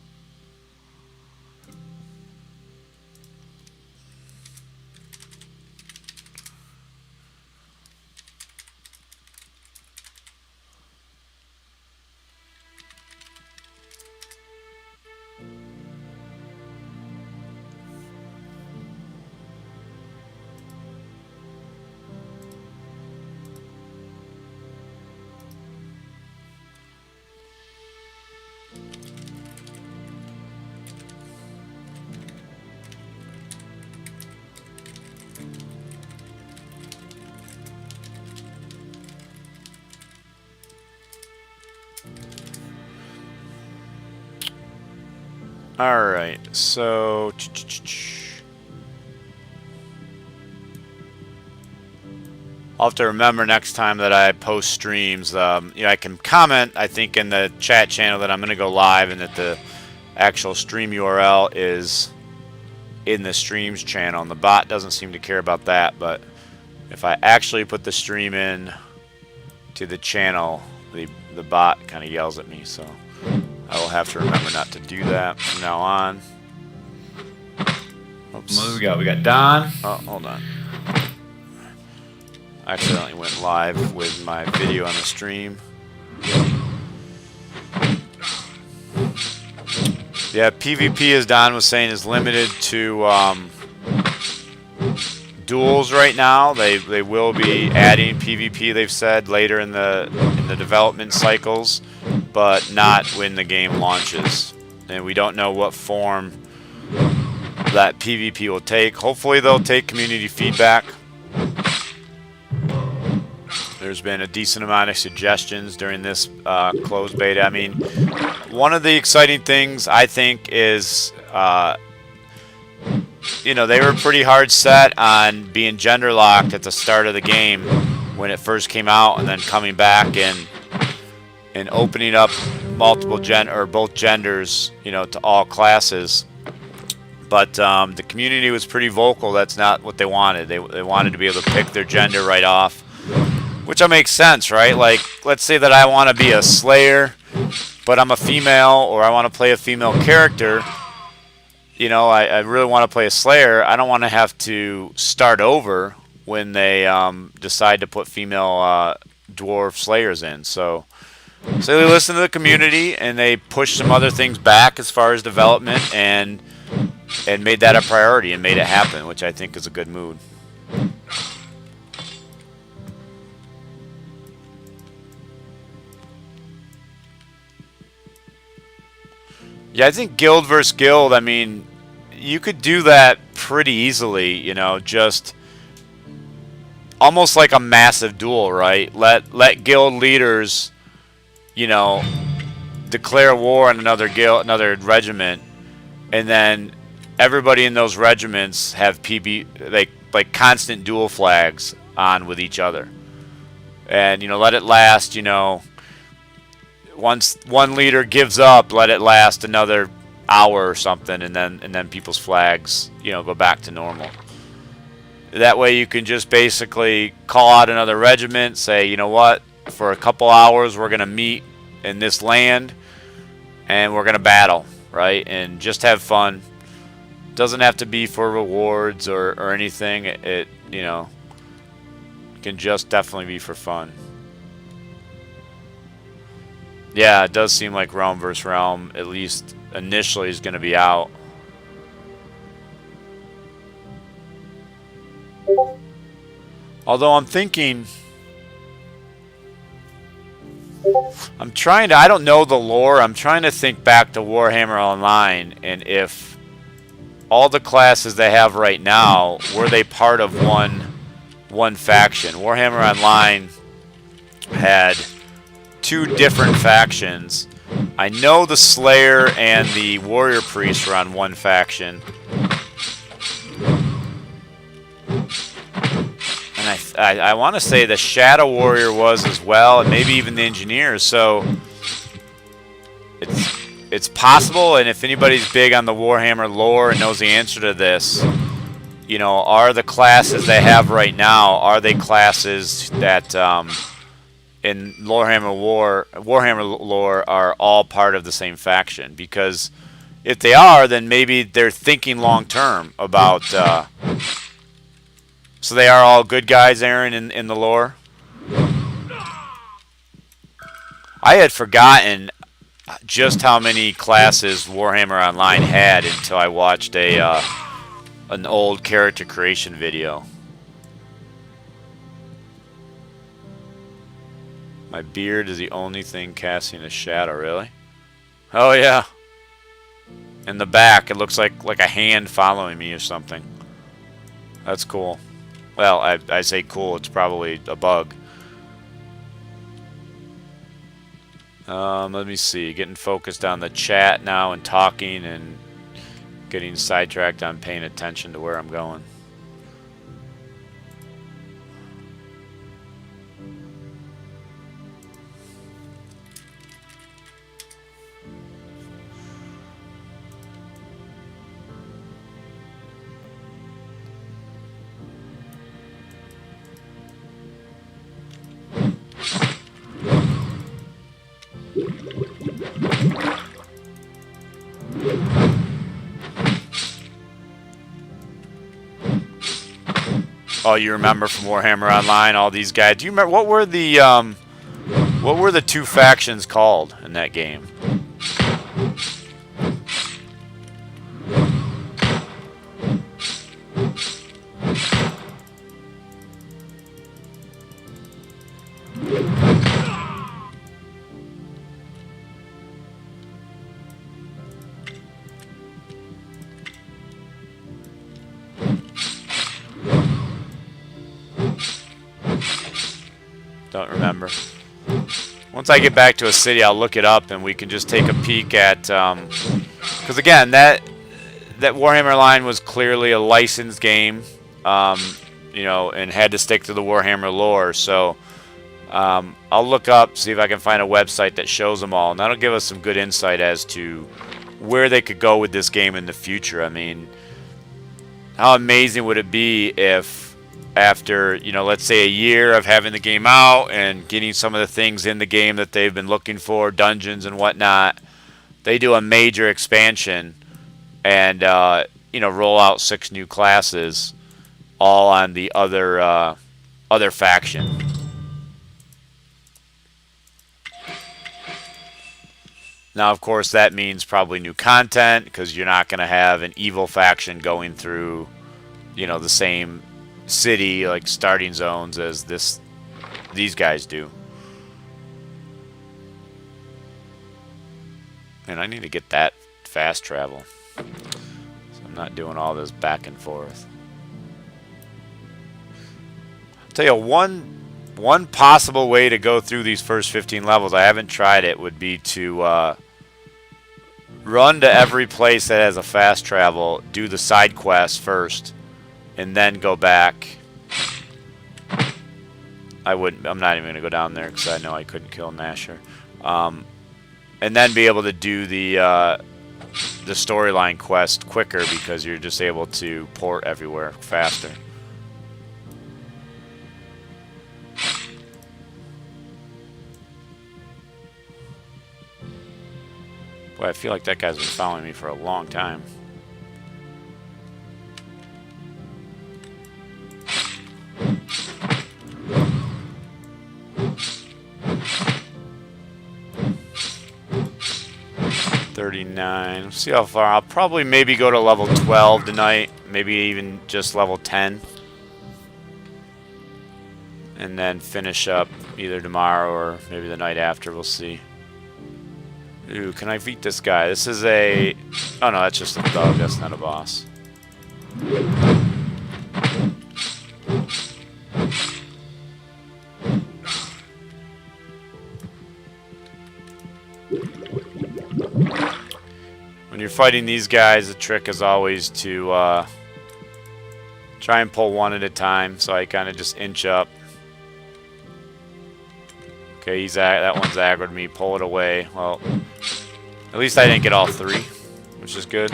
Alright, so I'll have to remember next time that I post streams. You know, I can comment, I think, in the chat channel that I'm going to go live and that the actual stream URL is in the streams channel. And the bot doesn't seem to care about that, but if I actually put the stream in to the channel, the bot kind of yells at me, so I will have to remember not to do that from now on. Oops. What do we got? We got Don. Oh, hold on. I accidentally went live with my video on the stream. Yeah, PvP, as Don was saying, is limited to duels right now. They will be adding PvP, they've said, later in the development cycles, but not when the game launches. And we don't know what form that PvP will take. Hopefully they'll take community feedback. There's been a decent amount of suggestions during this closed beta. I mean, one of the exciting things I think is, you know, they were pretty hard set on being gender locked at the start of the game when it first came out, and then coming back and opening up multiple both genders, you know, to all classes. But the community was pretty vocal. That's not what they wanted. They wanted to be able to pick their gender right off, which makes sense, right? Like, let's say that I want to be a Slayer, but I'm a female, or I want to play a female character. You know, I really want to play a Slayer. I don't want to have to start over when they decide to put female dwarf Slayers in. So they listened to the community, and they pushed some other things back as far as development, and made that a priority and made it happen, which I think is a good mood. Yeah, I think guild versus guild, I mean, you could do that pretty easily, you know, just almost like a massive duel, right? Let guild leaders, you know, declare war on another guild, another regiment, and then everybody in those regiments have like constant duel flags on with each other. And, you know, let it last, you know, once one leader gives up, let it last another hour or something, and then people's flags, you know, go back to normal. That way you can just basically call out another regiment, say, you know what, for a couple hours we're going to meet in this land and we're going to battle, right? And just have fun. Doesn't have to be for rewards or anything. It, you know, can just definitely be for fun. Yeah, it does seem like Realm vs. Realm, at least initially, is going to be out. Although I'm thinking, I don't know the lore, I'm trying to think back to Warhammer Online, and if all the classes they have right now, were they part of one faction? Warhammer Online had two different factions. I know the Slayer and the Warrior Priest were on one faction. And I want to say the Shadow Warrior was as well, and maybe even the Engineers. So it's possible, and if anybody's big on the Warhammer lore and knows the answer to this, you know, are the classes they have right now, are they classes that in Warhammer lore are all part of the same faction? Because if they are, then maybe they're thinking long term about. So they are all good guys, Aaron, in the lore. I had forgotten just how many classes Warhammer Online had until I watched an old character creation video. My beard is the only thing casting a shadow, really? Oh yeah. In the back, it looks like a hand following me or something. That's cool. Well, I say cool, it's probably a bug. Let me see. Getting focused on the chat now and talking and getting sidetracked on paying attention to where I'm going. Oh, you remember from Warhammer Online all these guys? Do you remember what were the two factions called in that game? Don't remember. Once I get back to a city, I'll look it up and we can just take a peek at, because again, that Warhammer line was clearly a licensed game, you know, and had to stick to the Warhammer lore. So I'll look up, see if I can find a website that shows them all, and that'll give us some good insight as to where they could go with this game in the future. I mean, how amazing would it be if after, you know, let's say a year of having the game out and getting some of the things in the game that they've been looking for, dungeons and whatnot, they do a major expansion and, you know, roll out 6 new classes, all on the other faction. Now, of course, that means probably new content, because you're not going to have an evil faction going through, you know, the same city, like starting zones, as these guys do. And I need to get that fast travel, so I'm not doing all this back and forth. I'll tell you, one possible way to go through these first 15 levels, I haven't tried it, would be to run to every place that has a fast travel, do the side quests first, and then go back. I'm not even going to go down there because I know I couldn't kill Nasher. And then be able to do the storyline quest quicker, because you're just able to port everywhere faster. Boy, I feel like that guy's been following me for a long time. Let's see how far. I'll probably maybe go to level 12 tonight, maybe even just level 10, and then finish up either tomorrow or maybe the night after. We'll see. Ooh, can I beat this guy? This is a... Oh no, that's just a thug. That's not a boss. When you're fighting these guys, the trick is always to try and pull one at a time. So I kind of just inch up. Okay, that one's aggroed me. Pull it away. Well, at least I didn't get all three, which is good.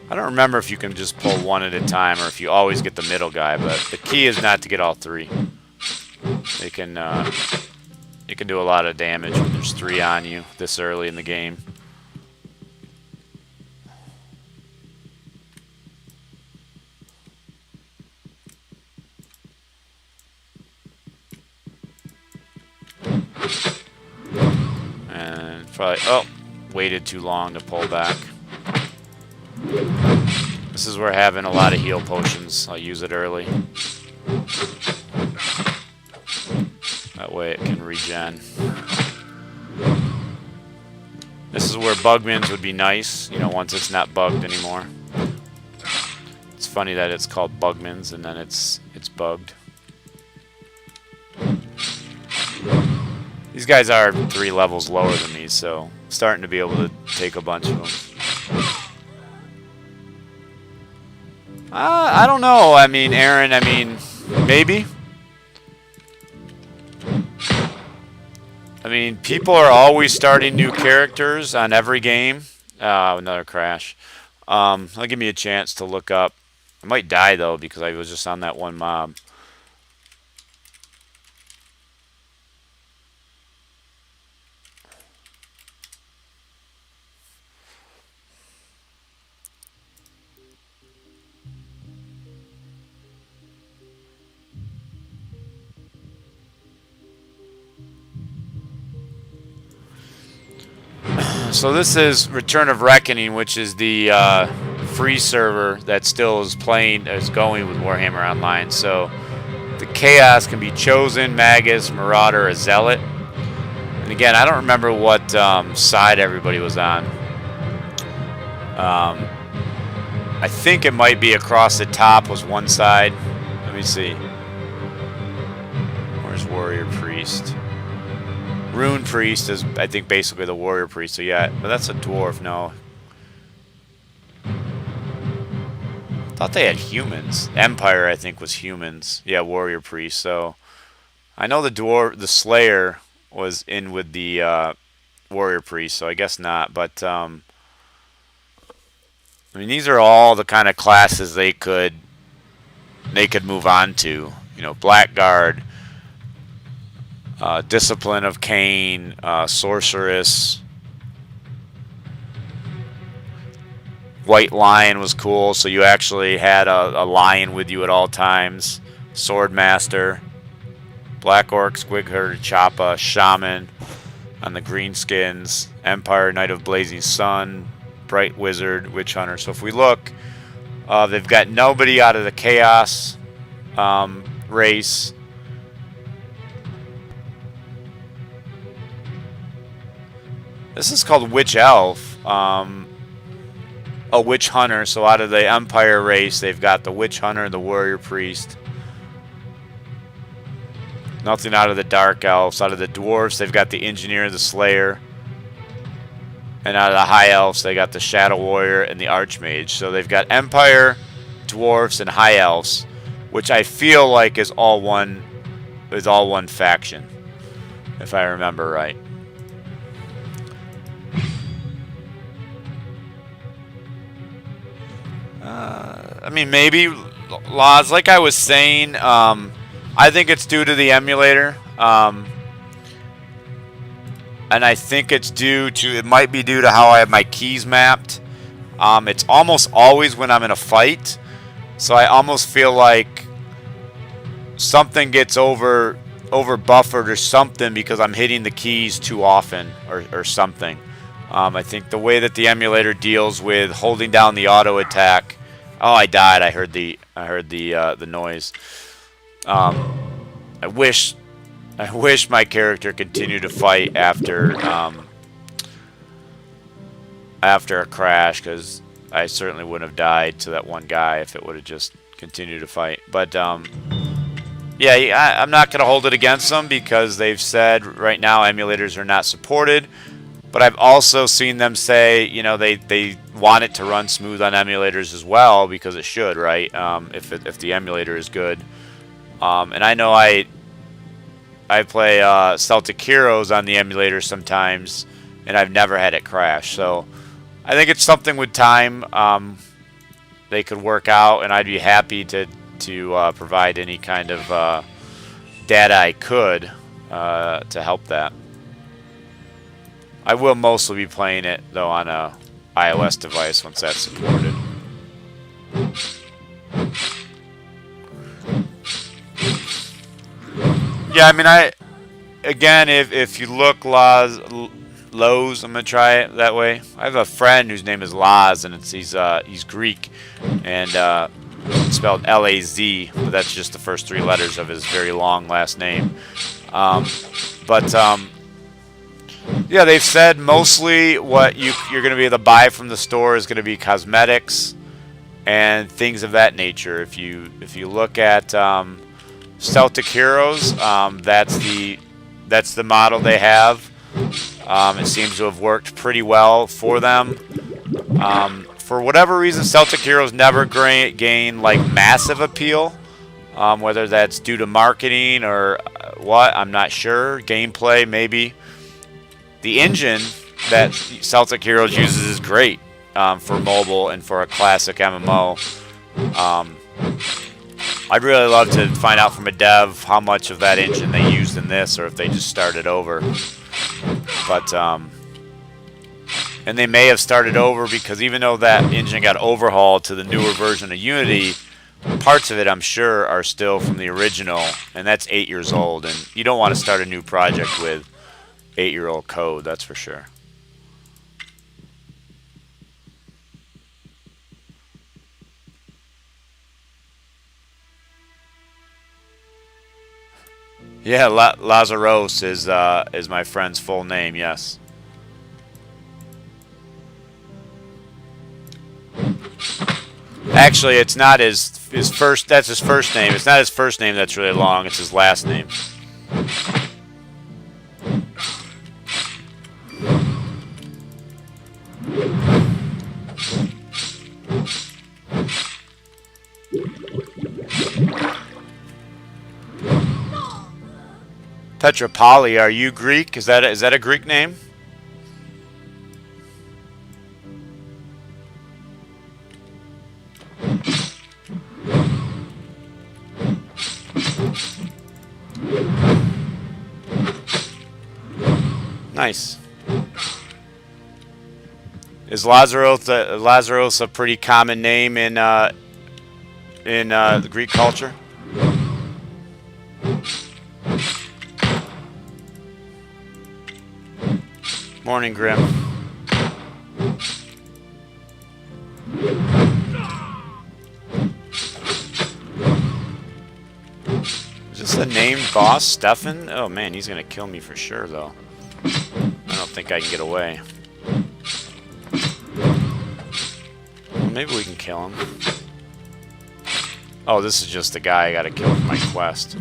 I don't remember if you can just pull one at a time or if you always get the middle guy, but the key is not to get all three. They can you can do a lot of damage when there's three on you this early in the game. And probably, oh, waited too long to pull back. This is where having a lot of heal potions, I'll use it early. That way it can regen. This is where bugmins would be nice, you know, once it's not bugged anymore. It's funny that it's called bugmins and then it's bugged. These guys are 3 levels lower than me, so starting to be able to take a bunch of them. I don't know. I mean, Aaron, I mean, maybe. I mean, people are always starting new characters on every game. Another crash. That'll give me a chance to look up. I might die, though, because I was just on that one mob. So this is Return of Reckoning, which is the free server that still is going with Warhammer Online. So the Chaos can be Chosen, Magus, Marauder, or Zealot. And again, I don't remember what side everybody was on. I think it might be across the top was one side. Let me see. Where's Warrior Priest? Rune Priest is, I think, basically the Warrior Priest. So yeah, but that's a dwarf. No, thought they had humans. Empire, I think, was humans. Yeah, Warrior Priest. So I know the Slayer was in with the Warrior Priest. So I guess not. But I mean, these are all the kind of classes they could move on to. You know, Blackguard. Discipline of Cain, Sorceress. White Lion was cool, so you actually had a lion with you at all times. Swordmaster. Black Orc, Squigherder, Choppa, Shaman on the greenskins. Empire, Knight of Blazing Sun, Bright Wizard, Witch Hunter. So if we look, they've got nobody out of the Chaos race. This is called Witch Elf. A Witch Hunter. So out of the Empire race, they've got the Witch Hunter, the Warrior Priest. Nothing out of the Dark Elves. Out of the Dwarves, they've got the Engineer, the Slayer. And out of the High Elves, they got the Shadow Warrior and the Archmage. So they've got Empire, Dwarves, and High Elves, which I feel like is all one faction, if I remember right. I mean, maybe laws. Like I was saying, I think it's due to the emulator, and I think it's due to. It might be due to how I have my keys mapped. It's almost always when I'm in a fight, so I almost feel like something gets over buffered or something because I'm hitting the keys too often or something. I think the way that the emulator deals with holding down the auto attack. Oh, I died. I heard the noise. I wish my character continued to fight after a crash, because I certainly wouldn't have died to that one guy if it would have just continued to fight. But yeah, I'm not going to hold it against them because they've said right now emulators are not supported. But I've also seen them say, you know, they want it to run smooth on emulators as well because it should, right? If the emulator is good. And I know I play Celtic Heroes on the emulator sometimes, and I've never had it crash. So I think it's something with time they could work out, and I'd be happy to provide any kind of data I could to help that. I will mostly be playing it though on a iOS device once that's supported. Yeah, I mean, again, if you look Loz, I'm gonna try it that way. I have a friend whose name is Laz, and he's Greek, and spelled L-A-Z, but that's just the first 3 letters of his very long last name. Yeah, they've said mostly what you're going to be able to buy from the store is going to be cosmetics and things of that nature. If you look at Celtic Heroes, that's the model they have. It seems to have worked pretty well for them. For whatever reason, Celtic Heroes never gain like massive appeal. Whether that's due to marketing or what, I'm not sure. Gameplay, maybe. The engine that Celtic Heroes uses is great for mobile and for a classic MMO. I'd really love to find out from a dev how much of that engine they used in this, or if they just started over. But and they may have started over because even though that engine got overhauled to the newer version of Unity, parts of it I'm sure are still from the original, and that's 8 years old, and you don't want to start a new project with 8-year-old code, that's for sure. Yeah, Lazaros is my friend's full name, yes. Actually, it's not his first. That's his first name. It's not his first name that's really long. It's his last name. Petropoli, are you Greek? Is that a Greek name? Nice. Is Lazaros a pretty common name in the Greek culture? Morning, Grim. Is this the named boss, Stefan? Oh man, he's gonna kill me for sure, though. I don't think I can get away. Well, maybe we can kill him. Oh, this is just the guy I gotta kill for my quest.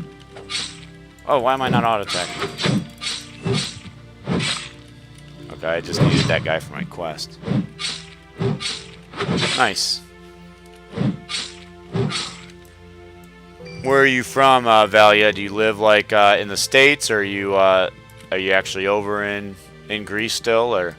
Oh, why am I not auto-attacking? Okay, I just needed that guy for my quest. Nice. Where are you from, Valia? Do you live like in the States, or are you actually over in Greece still, or?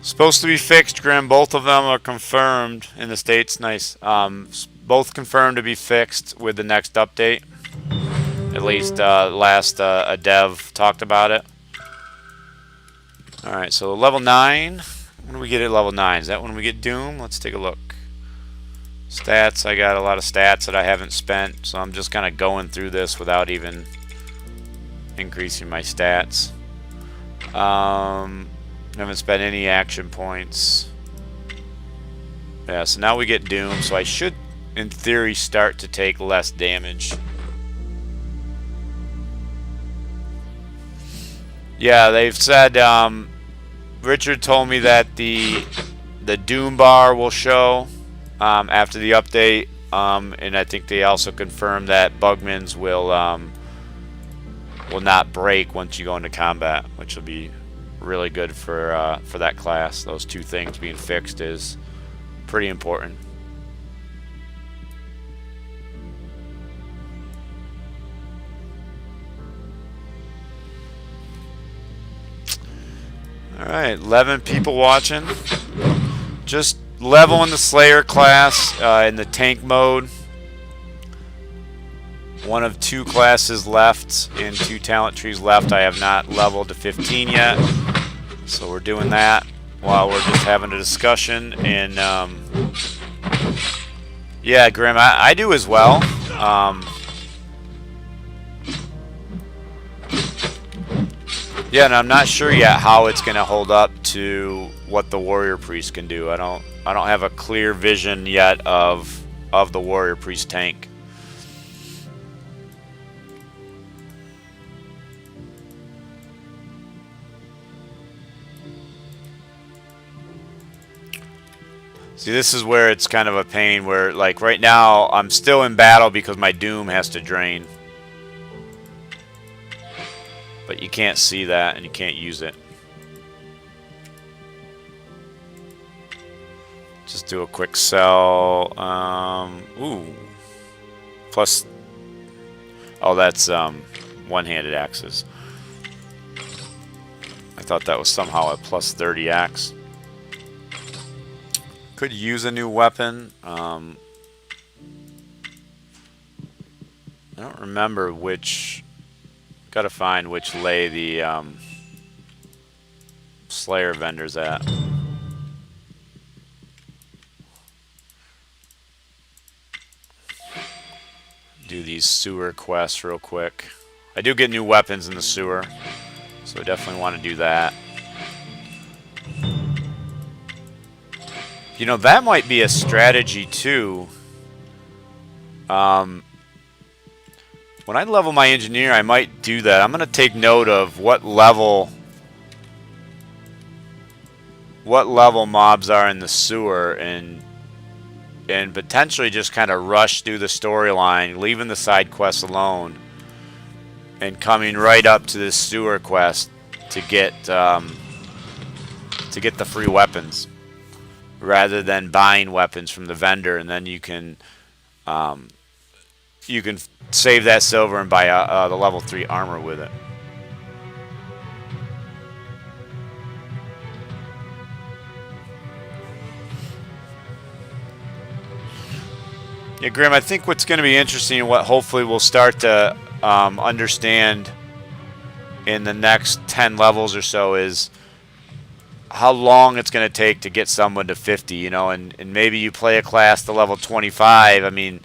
Supposed to be fixed, Grim. Both of them are confirmed in the States. Nice. Both confirmed to be fixed with the next update. At least last a dev talked about it. Alright, so level 9. When do we get at level 9? Is that when we get Doom? Let's take a look. Stats. I got a lot of stats that I haven't spent, so I'm just kind of going through this without even increasing my stats. Haven't spent any action points. Yeah, so now we get Doom, so I should, in theory, start to take less damage. Yeah, they've said, Richard told me that the Doom bar will show after the update, and I think they also confirmed that Bugman's will not break once you go into combat, which will be really good for that class. Those two things being fixed is pretty important. Alright, 11 people watching. Just leveling the Slayer class in the tank mode. One of 2 classes left and 2 talent trees left. I have not leveled to 15 yet. So we're doing that while we're just having a discussion. And yeah, Grim, I do as well. Yeah, and I'm not sure yet how it's going to hold up to what the Warrior Priest can do. I don't have a clear vision yet of the Warrior Priest tank. See, this is where it's kind of a pain where, like, right now I'm still in battle because my Doom has to drain. But you can't see that and you can't use it. Just do a quick sell. Ooh. Plus. Oh, that's one-handed axes. I thought that was somehow a plus 30 axe. Could use a new weapon. I don't remember which. Gotta find which lay the Slayer vendor's at. Do these sewer quests real quick. I do get new weapons in the sewer, so I definitely want to do that. You know, that might be a strategy too. When I level my engineer, I might do that. I'm going to take note of what level mobs are in the sewer and potentially just kind of rush through the storyline, leaving the side quests alone and coming right up to this sewer quest to get the free weapons rather than buying weapons from the vendor, and then you can save that silver and buy the level 3 armor with it. Yeah, Grim, I think what's going to be interesting and what hopefully we'll start to understand in the next 10 levels or so is how long it's going to take to get someone to 50, you know, and maybe you play a class to level 25. I mean,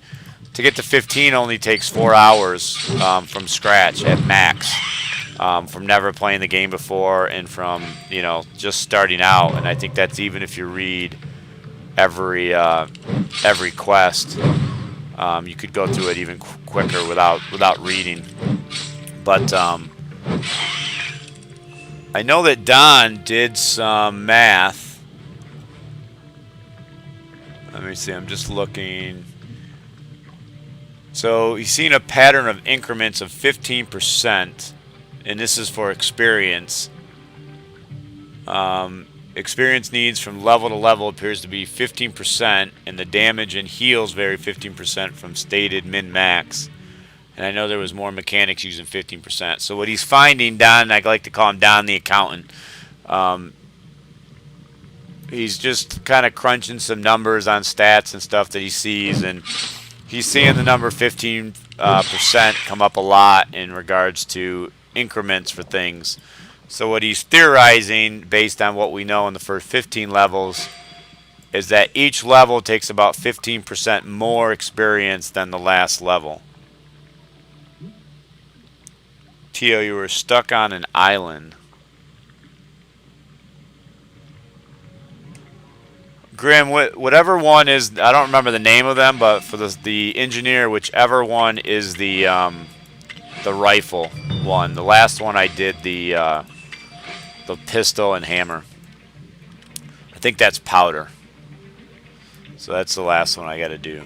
to get to 15 only takes 4 hours from scratch at max, from never playing the game before and from, you know, just starting out. And I think that's even if you read every quest. You could go through it even quicker without reading. But I know that Don did some math. Let me see. I'm just looking. So he's seen a pattern of increments of 15%, and this is for experience. Experience needs from level to level appears to be 15%, and the damage and heals vary 15% from stated min-max. And I know there was more mechanics using 15%. So what he's finding, Don, I like to call him Don the accountant, he's just kind of crunching some numbers on stats and stuff that he sees, and he's seeing the number 15% come up a lot in regards to increments for things. So what he's theorizing, based on what we know in the first 15 levels, is that each level takes about 15% more experience than the last level. Tio, you were stuck on an island. Grim, whatever one is, I don't remember the name of them, but for the engineer, whichever one is the rifle one. The last one I did the pistol and hammer. I think that's powder. So that's the last one I got to do.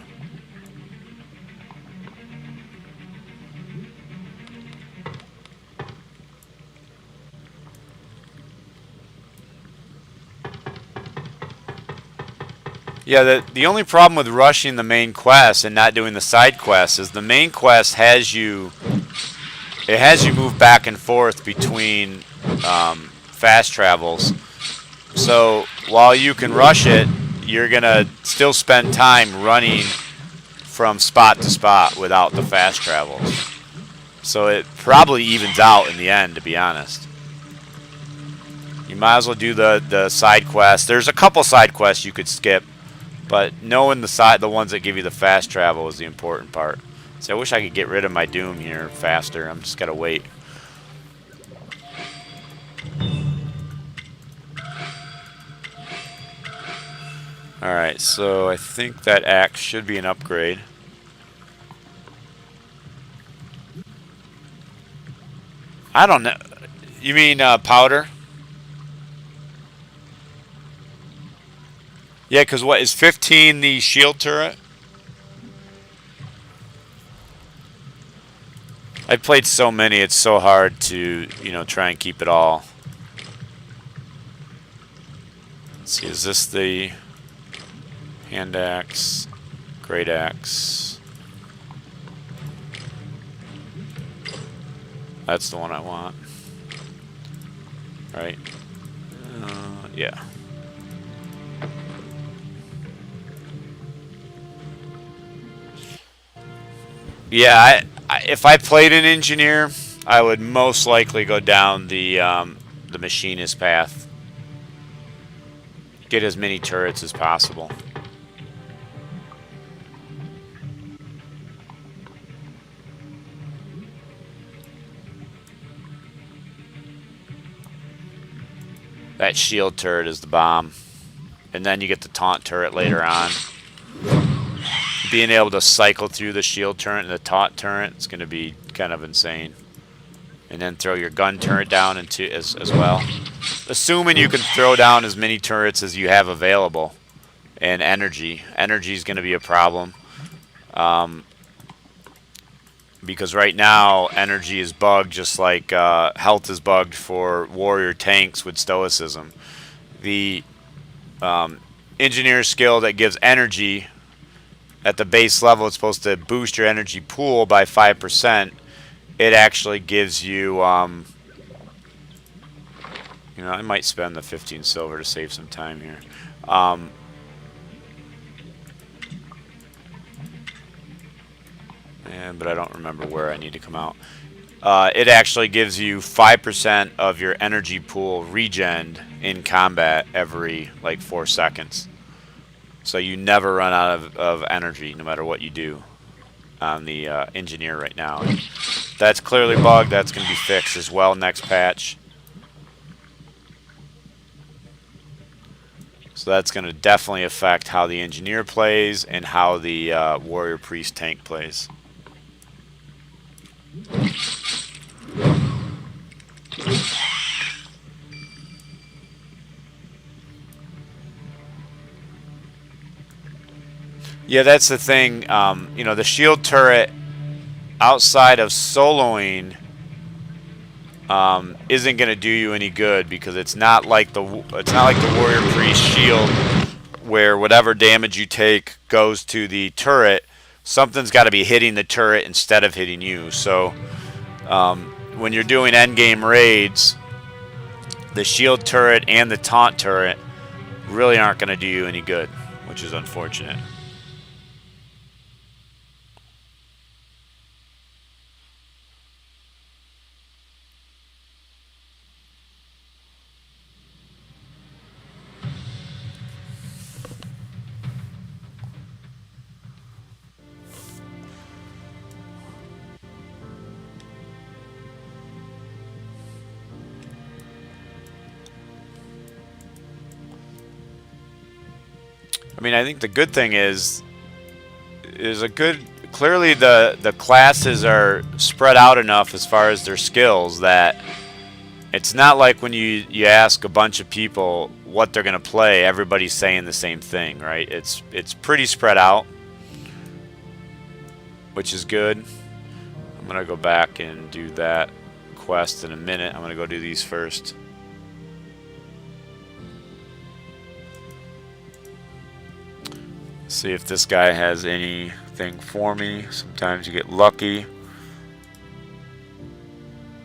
Yeah, the only problem with rushing the main quest and not doing the side quests is the main quest has you move back and forth between fast travels. So while you can rush it, you're gonna still spend time running from spot to spot without the fast travels. So it probably evens out in the end, to be honest. You might as well do the side quests. There's a couple side quests you could skip, but knowing the ones that give you the fast travel is the important part. So I wish I could get rid of my Doom here faster. I'm just gotta wait. Alright, so I think that axe should be an upgrade. I don't know. You mean powder? Yeah, because what is 15 the shield turret? I've played so many, it's so hard to, try and keep it all. Let's see, is this the hand axe, great axe? That's the one I want. Right? Yeah. Yeah, if I played an engineer, I would most likely go down the machinist path. Get as many turrets as possible. That shield turret is the bomb. And then you get the taunt turret later on. Being able to cycle through the shield turret and the taunt turret is going to be kind of insane. And then throw your gun turret down as well. Assuming you can throw down as many turrets as you have available. And energy. Energy is going to be a problem. Because right now, energy is bugged just like health is bugged for warrior tanks with stoicism. The engineer skill that gives energy at the base level, it's supposed to boost your energy pool by 5%. It actually gives you, I might spend the 15 silver to save some time here. But I don't remember where I need to come out. It actually gives you 5% of your energy pool regen in combat every, 4 seconds. So you never run out of energy, no matter what you do on the engineer right now. That's clearly bugged. That's going to be fixed as well next patch. So that's going to definitely affect how the engineer plays and how the warrior priest tank plays. Yeah, that's the thing. The shield turret outside of soloing isn't going to do you any good because it's not like the warrior priest shield where whatever damage you take goes to the turret. Something's got to be hitting the turret instead of hitting you. So when you're doing endgame raids, the shield turret and the taunt turret really aren't going to do you any good, which is unfortunate. I mean, I think the good thing is clearly the classes are spread out enough as far as their skills that it's not like when you ask a bunch of people what they're going to play, everybody's saying the same thing, right? It's pretty spread out, which is good. I'm going to go back and do that quest in a minute. I'm going to go do these first. See if this guy has anything for me. Sometimes you get lucky.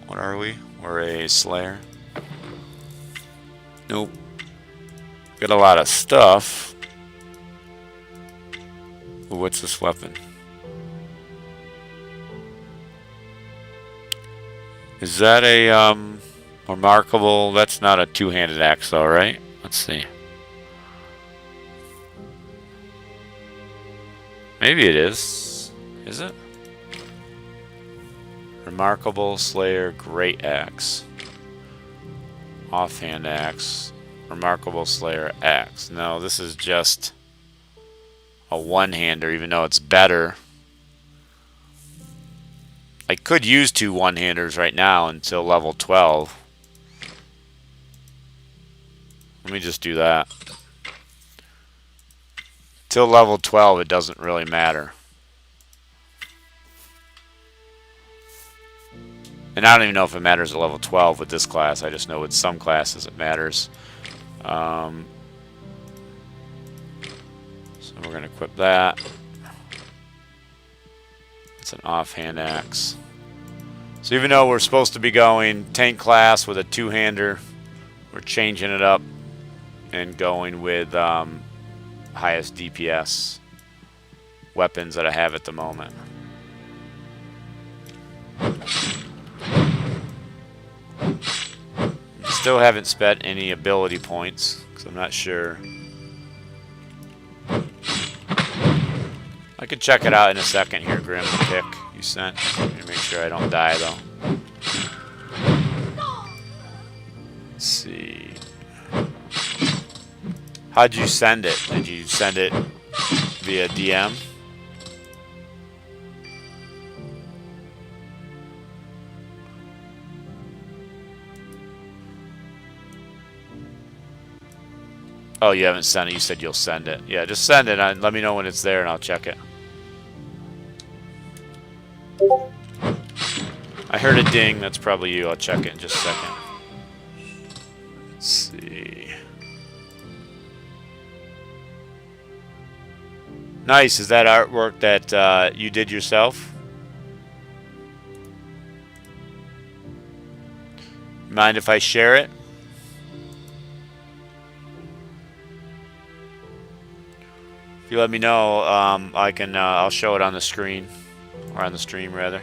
What are we? We're a Slayer. Nope. Got a lot of stuff. Ooh, what's this weapon? Is that a remarkable? That's not a two-handed axe, though, right? Let's see. Maybe it is. Is it? Remarkable Slayer Great Axe. Offhand Axe. Remarkable Slayer Axe. No, this is just a one-hander, even though it's better. I could use two one-handers right now until level 12. Let me just do that. Till level 12, it doesn't really matter. And I don't even know if it matters at level 12 with this class. I just know with some classes it matters. So we're going to equip that. It's an offhand axe. So even though we're supposed to be going tank class with a two-hander, we're changing it up and going with highest DPS weapons that I have at the moment. Still haven't spent any ability points because I'm not sure. I could check it out in a second here, Grim, the pick you sent. Let me make sure I don't die, though. Let's see. How'd you send it? Did you send it via DM? Oh, you haven't sent it. You said you'll send it. Yeah, just send it and let me know when it's there and I'll check it. I heard a ding. That's probably you. I'll check it in just a second. Let's see. Nice. Is that artwork that you did yourself? Mind if I share it? If you let me know, I can. I'll show it on the screen, or on the stream rather.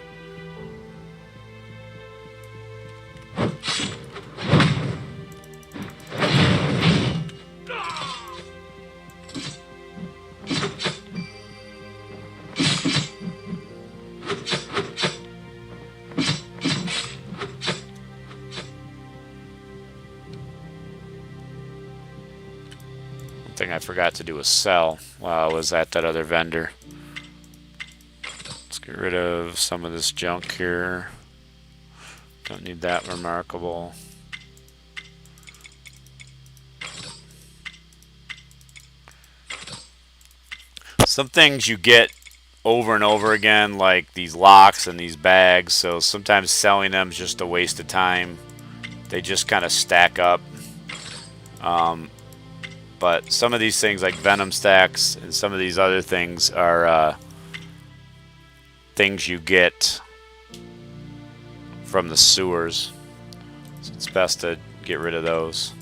Thing I forgot to do was sell while I was at that other vendor. Let's get rid of some of this junk here. Don't need that remarkable. Some things you get over and over again, like these locks and these bags, so sometimes selling them is just a waste of time. They just kind of stack up. But some of these things like venom stacks and some of these other things are things you get from the sewers. So it's best to get rid of those.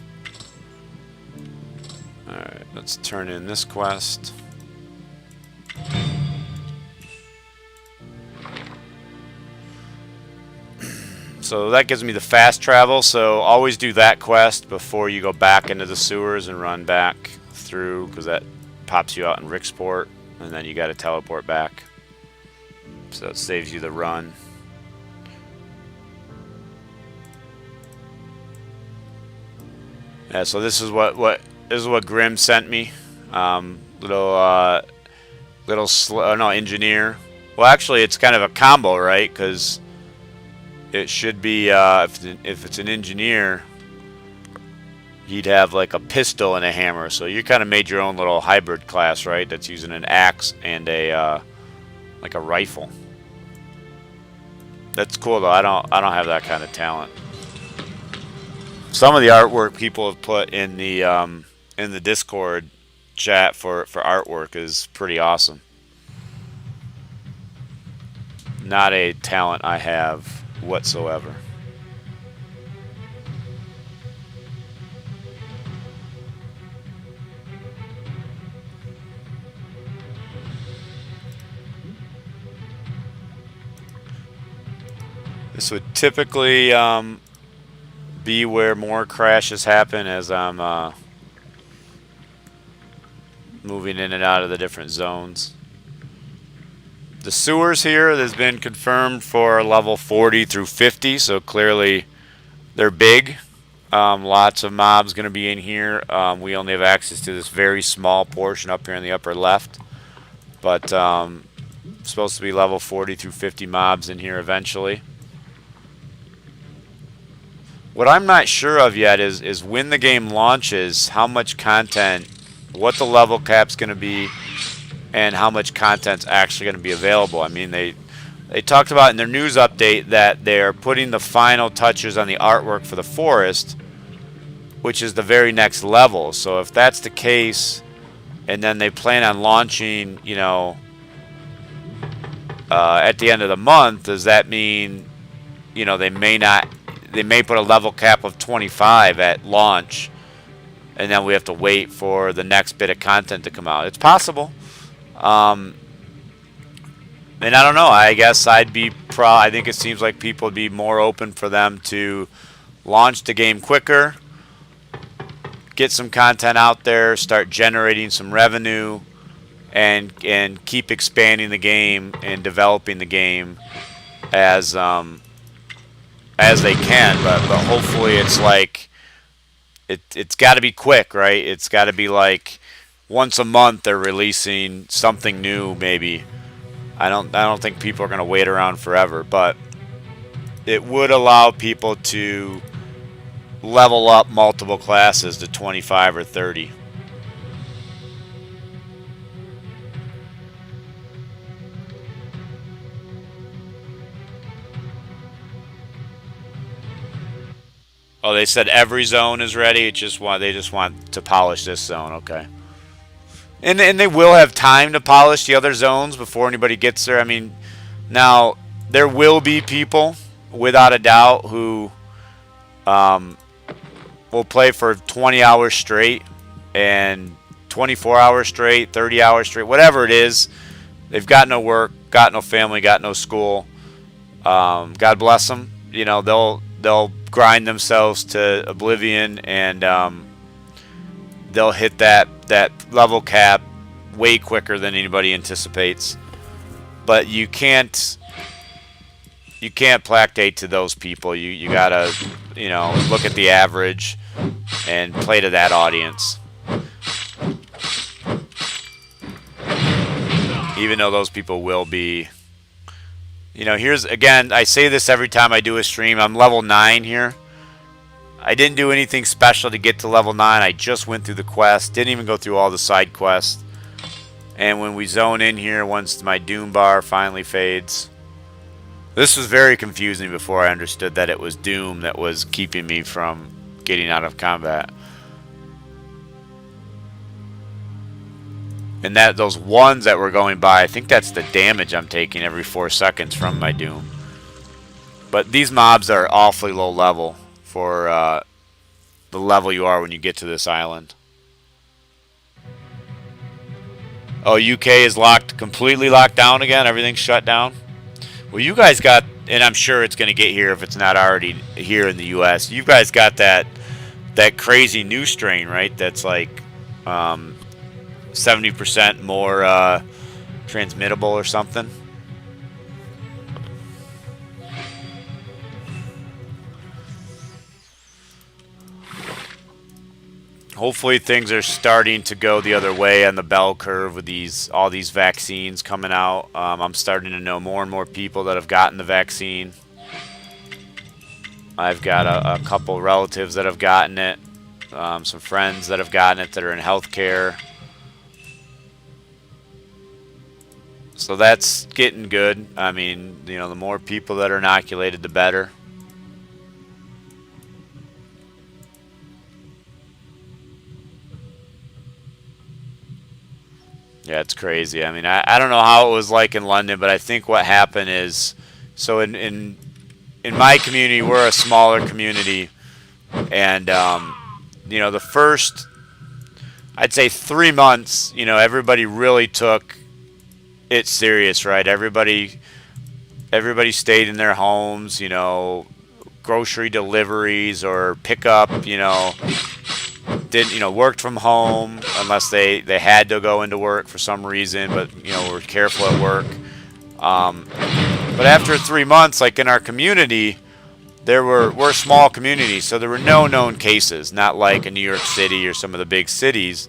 Alright, let's turn in this quest. So that gives me the fast travel, so always do that quest before you go back into the sewers and run back through, because that pops you out in Ricksport, and then you got to teleport back. So it saves you the run. Yeah, so this is what Grim sent me. Little no, engineer. Well, actually, it's kind of a combo, right? Because it should be if it's an engineer, he'd have like a pistol and a hammer. So you kind of made your own little hybrid class, right? That's using an axe and a like a rifle. That's cool though. I don't have that kind of talent. Some of the artwork people have put in the Discord chat for artwork is pretty awesome. Not a talent I have whatsoever. This would typically be where more crashes happen as I'm moving in and out of the different zones. The sewers here has been confirmed for level 40 through 50, so clearly they're big. Lots of mobs going to be in here. We only have access to this very small portion up here in the upper left, but supposed to be level 40 through 50 mobs in here eventually. What I'm not sure of yet is when the game launches, how much content, what the level cap's going to be, and how much content's actually going to be available. I mean, they talked about in their news update that they're putting the final touches on the artwork for the forest, which is the very next level. So if that's the case, and then they plan on launching, you know, at the end of the month, does that mean, you know, they may put a level cap of 25 at launch, and then we have to wait for the next bit of content to come out? It's possible. And I don't know. I guess I think it seems like people would be more open for them to launch the game quicker, get some content out there, start generating some revenue, and keep expanding the game and developing the game as they can. But hopefully it's like it's got to be quick, right? It's got to be like once a month they're releasing something new. Maybe I don't think people are going to wait around forever, but it would allow people to level up multiple classes to 25 or 30. Oh, they said every zone is ready. They just want to polish this zone. Okay. And they will have time to polish the other zones before anybody gets there. I mean, now there will be people, without a doubt, who will play for 20 hours straight and 24 hours straight, 30 hours straight, whatever it is. They've got no work, got no family, got no school. God bless them. You know, they'll grind themselves to oblivion, and they'll hit that level cap way quicker than anybody anticipates. But you can't placate to those people. You gotta, you know, look at the average and play to that audience. Even though those people will be, you know, here's again, I say this every time I do a stream. I'm level 9 here. I didn't do anything special to get to level 9. I just went through the quest. Didn't even go through all the side quests. And when we zone in here, once my Doom bar finally fades. This was very confusing before I understood that it was Doom that was keeping me from getting out of combat. And that those ones that were going by, I think that's the damage I'm taking every 4 seconds from my Doom. But these mobs are awfully low level for the level you are when you get to this island. Oh, UK is completely locked down again? Everything's shut down? Well, you guys got, and I'm sure it's going to get here if it's not already here in the US, you guys got that crazy new strain, right? That's like 70% more transmittable or something. hopefully things are starting to go the other way on the bell curve with all these vaccines coming out. I'm starting to know more and more people that have gotten the vaccine. I've got a couple relatives that have gotten it, some friends that have gotten it that are in healthcare. So that's getting good. I mean, you know, the more people that are inoculated, the better. Yeah, it's crazy. I mean, I don't know how it was like in London, but I think what happened is, so in my community, we're a smaller community, and you know, the first, I'd say 3 months, you know, everybody really took it serious, right? Everybody stayed in their homes, you know, grocery deliveries or pickup, you know, didn't, you know, worked from home unless they had to go into work for some reason, but, you know, were careful at work. But after 3 months, like in our community, we're a small community, so there were no known cases, not like in New York City or some of the big cities.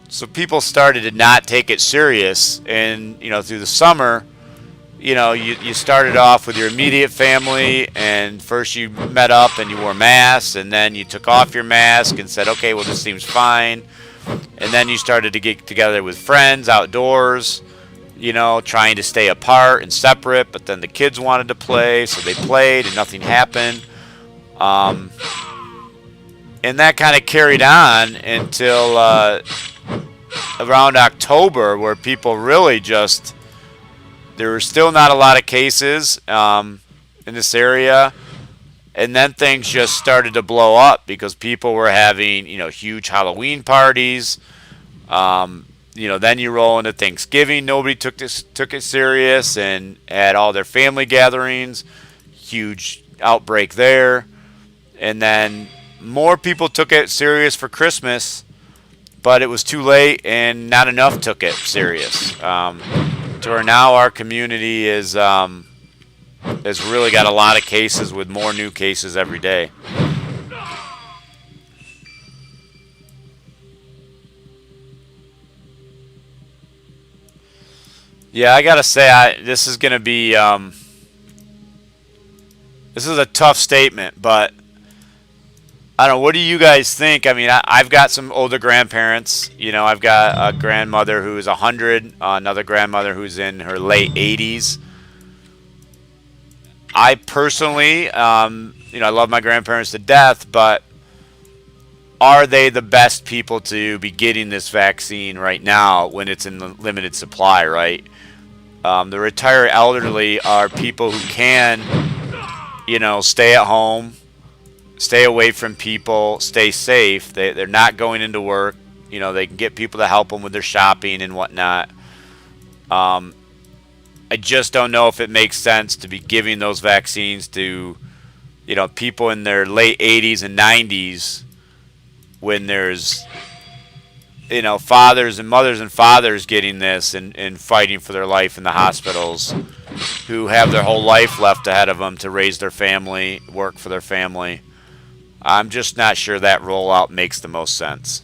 So people started to not take it serious, and, you know, through the summer, you know, you started off with your immediate family, and first you met up and you wore masks, and then you took off your mask and said, okay, well, this seems fine. And then you started to get together with friends outdoors, you know, trying to stay apart and separate, but then the kids wanted to play, so they played and nothing happened. And that kind of carried on until around October, where people really just, there were still not a lot of cases in this area, and then things just started to blow up because people were having, you know, huge Halloween parties. You know, then you roll into Thanksgiving. Nobody took it serious and had all their family gatherings. Huge outbreak there, and then more people took it serious for Christmas, but it was too late and not enough took it serious. To where now our community has really got a lot of cases, with more new cases every day. Yeah, I gotta say, this is gonna be this is a tough statement, but I don't know. What do you guys think? I mean, I've got some older grandparents. You know, I've got a grandmother who is 100, another grandmother who's in her late 80s. I personally, you know, I love my grandparents to death, but are they the best people to be getting this vaccine right now when it's in limited supply, right? The retired elderly are people who can, you know, stay at home, stay away from people, stay safe. They're not going into work. You know, they can get people to help them with their shopping and whatnot. I just don't know if it makes sense to be giving those vaccines to, you know, people in their late 80s and 90s when there's, you know, fathers and mothers and fathers getting this and fighting for their life in the hospitals, who have their whole life left ahead of them to raise their family, work for their family. I'm just not sure that rollout makes the most sense.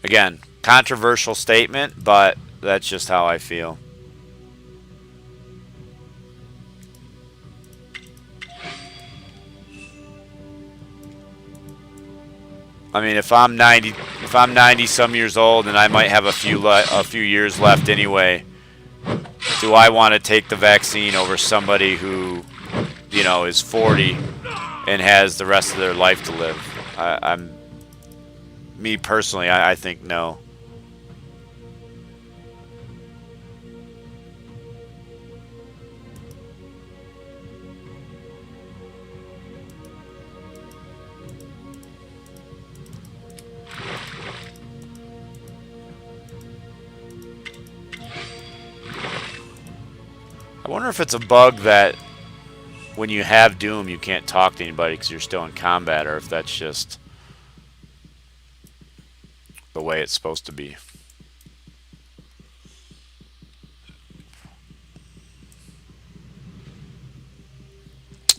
Again, controversial statement, but that's just how I feel. I mean, if I'm 90 some years old and I might have a few years left anyway, do I want to take the vaccine over somebody who, you know, is 40 and has the rest of their life to live? Me personally, I think no. I wonder if it's a bug that when you have Doom, you can't talk to anybody because you're still in combat, or if that's just the way it's supposed to be.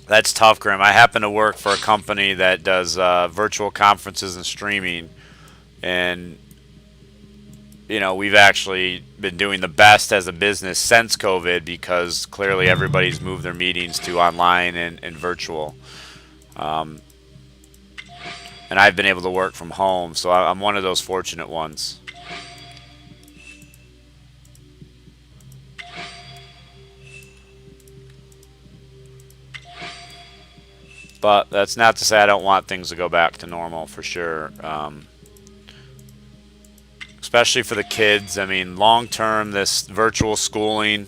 That's tough, Grim. I happen to work for a company that does virtual conferences and streaming, and we've actually been doing the best as a business since COVID because clearly everybody's moved their meetings to online and virtual. Um, and I've been able to work from home, so I'm one of those fortunate ones. But that's not to say I don't want things to go back to normal for sure. Especially for the kids. I mean, long term, this virtual schooling,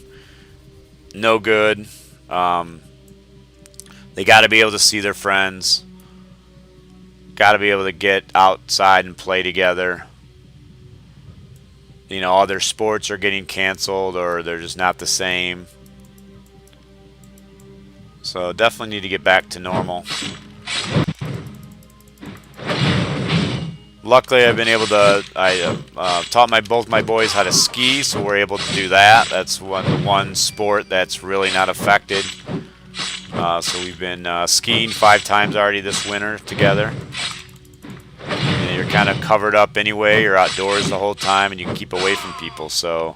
no good. Um, they got to be able to see their friends. Got to be able to get outside and play together. All their sports are getting canceled or they're just not the same. So definitely need to get back to normal. Luckily, I've been able to. I taught both my boys how to ski, so we're able to do that. That's one sport that's really not affected. So we've been skiing 5 times already this winter together. You're kind of covered up anyway. You're outdoors the whole time, and you can keep away from people. So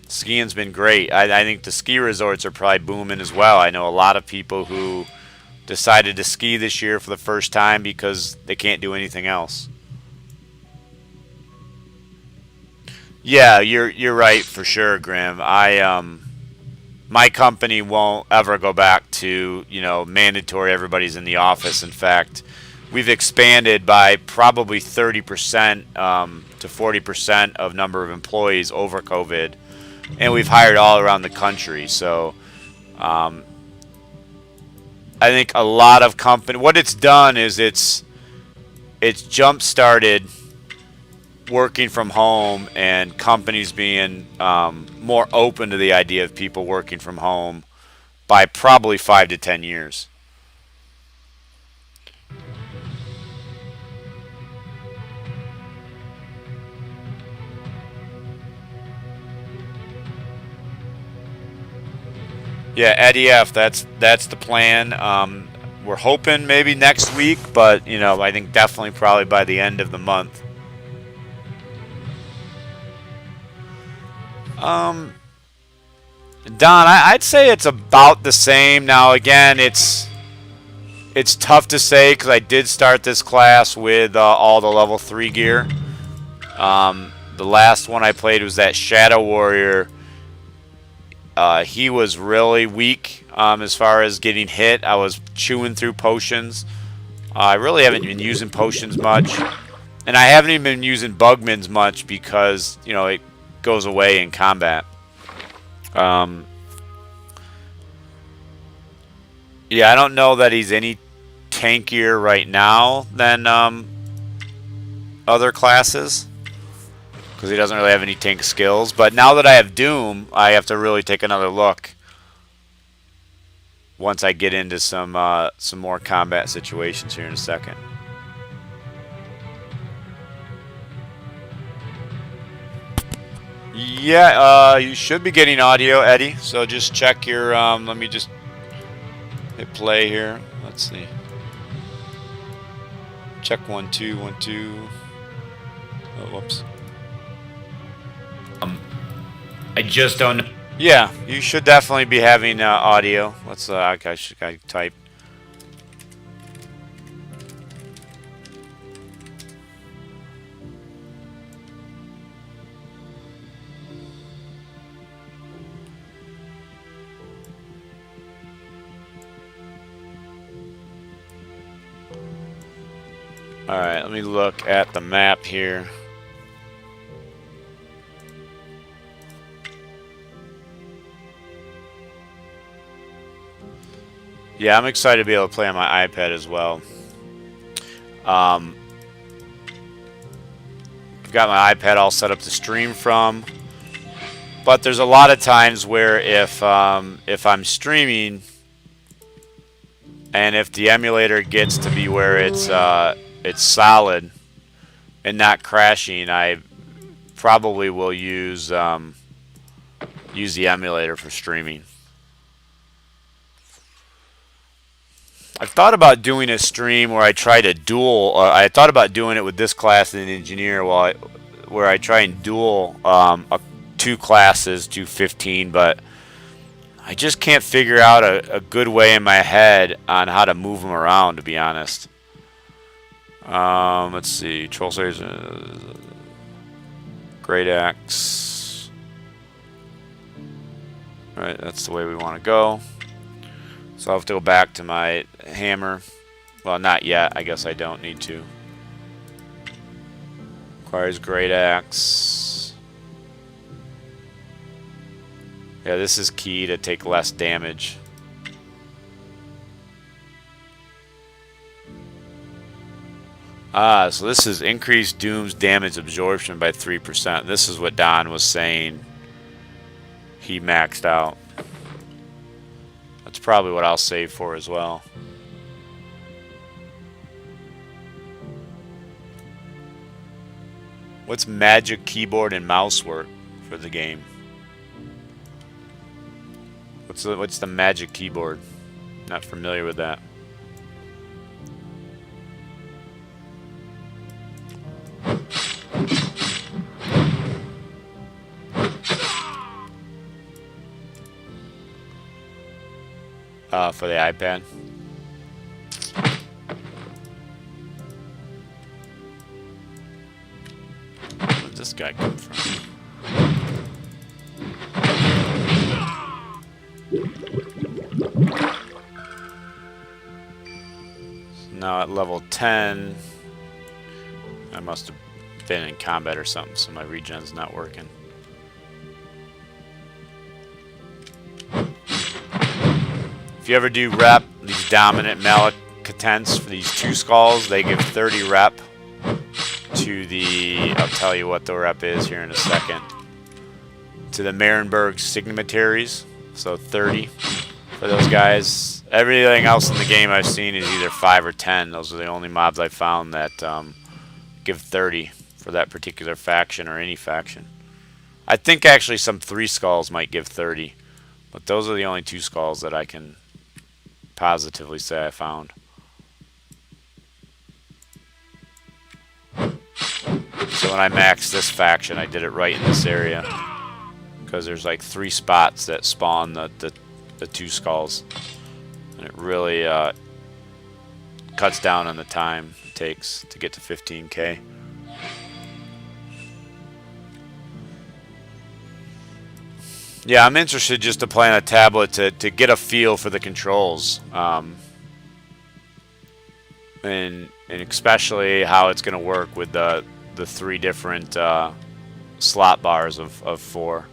skiing's been great. I think the ski resorts are probably booming as well. I know a lot of people who decided to ski this year for the first time because they can't do anything else. Yeah, you're right for sure, Grim. My company won't ever go back to mandatory everybody's in the office. In fact, we've expanded by probably 30% to 40% of number of employees over COVID, and we've hired all around the country. So I think a lot of what it's done is it's jump started working from home and companies being more open to the idea of people working from home by probably 5 to 10 years. Yeah, Eddie F. That's the plan. We're hoping maybe next week, but I think definitely probably by the end of the month. Don, I'd say it's about the same. Now, again, it's tough to say because I did start this class with all the level 3 gear. The last one I played was that Shadow Warrior. He was really weak as far as getting hit. I was chewing through potions. I really haven't been using potions much. And I haven't even been using Bugmans much because, it goes away in combat. Yeah, I don't know that he's any tankier right now than other classes because he doesn't really have any tank skills. But now that I have Doom, I have to really take another look once I get into some more combat situations here in a second. Yeah, you should be getting audio, Eddie. So just check your. Let me just hit play here. Let's see. Check 1 2 1 2. Oh, whoops. I just don't know. Yeah, you should definitely be having audio. Let's. I type. Alright, let me look at the map here. Yeah, I'm excited to be able to play on my iPad as well. I've got my iPad all set up to stream from. But there's a lot of times where if I'm streaming and if the emulator gets to be where it's solid and not crashing, I probably will use the emulator for streaming. I've thought about doing a stream where I try to duel. I thought about doing it with this class and engineer, where I try and duel two classes to 15, but I just can't figure out a good way in my head on how to move them around, to be honest. Let's see. Troll Slayers, Great Axe. Right, that's the way we want to go. So I'll have to go back to my hammer. Well, not yet. I guess I don't need to. Requires Great Axe. Yeah, this is key to take less damage. Ah, so this is increased Doom's damage absorption by 3%. This is what Don was saying he maxed out. That's probably what I'll save for as well. What's magic keyboard and mouse work for the game? What's the magic keyboard? Not familiar with that. For the iPad. Where did this guy come from? So now at level 10, I must have been in combat or something, so my regen's not working. If you ever do rep, these dominant malcontents for these 2 skulls, they give 30 rep to the, I'll tell you what the rep is here in a second, to the Marienburg signatories, so 30 for those guys. Everything else in the game I've seen is either 5 or 10. Those are the only mobs I found that give 30 for that particular faction or any faction. I think actually some 3 skulls might give 30, but those are the only 2 skulls that I can positively say I found. So when I maxed this faction, I did it right in this area, because there's like 3 spots that spawn the 2 skulls, and it really cuts down on the time it takes to get to 15k. Yeah, I'm interested just to play on a tablet to get a feel for the controls, and especially how it's going to work with the 3 different slot bars of 4.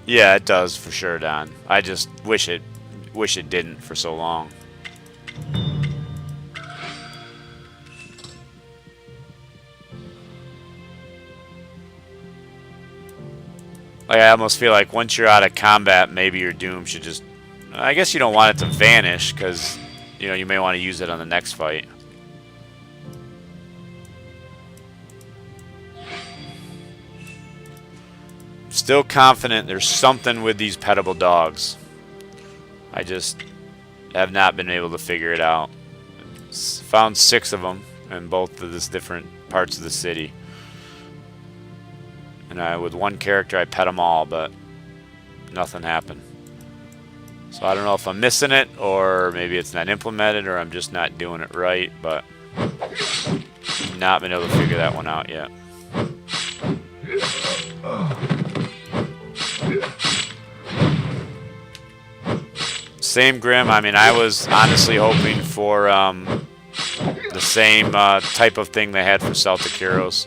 Yeah, it does for sure, Don. I just wish it didn't for so long. Like, I almost feel like once you're out of combat, maybe your Doom should just... I guess you don't want it to vanish, because, you know, you may want to use it on the next fight. Still confident there's something with these petable dogs. I just have not been able to figure it out. Found 6 of them in both of these different parts of the city. And with one character, I pet them all, but nothing happened. So I don't know if I'm missing it, or maybe it's not implemented, or I'm just not doing it right, but not been able to figure that one out yet. Same Grim. I mean, I was honestly hoping for the same type of thing they had for Celtic Heroes.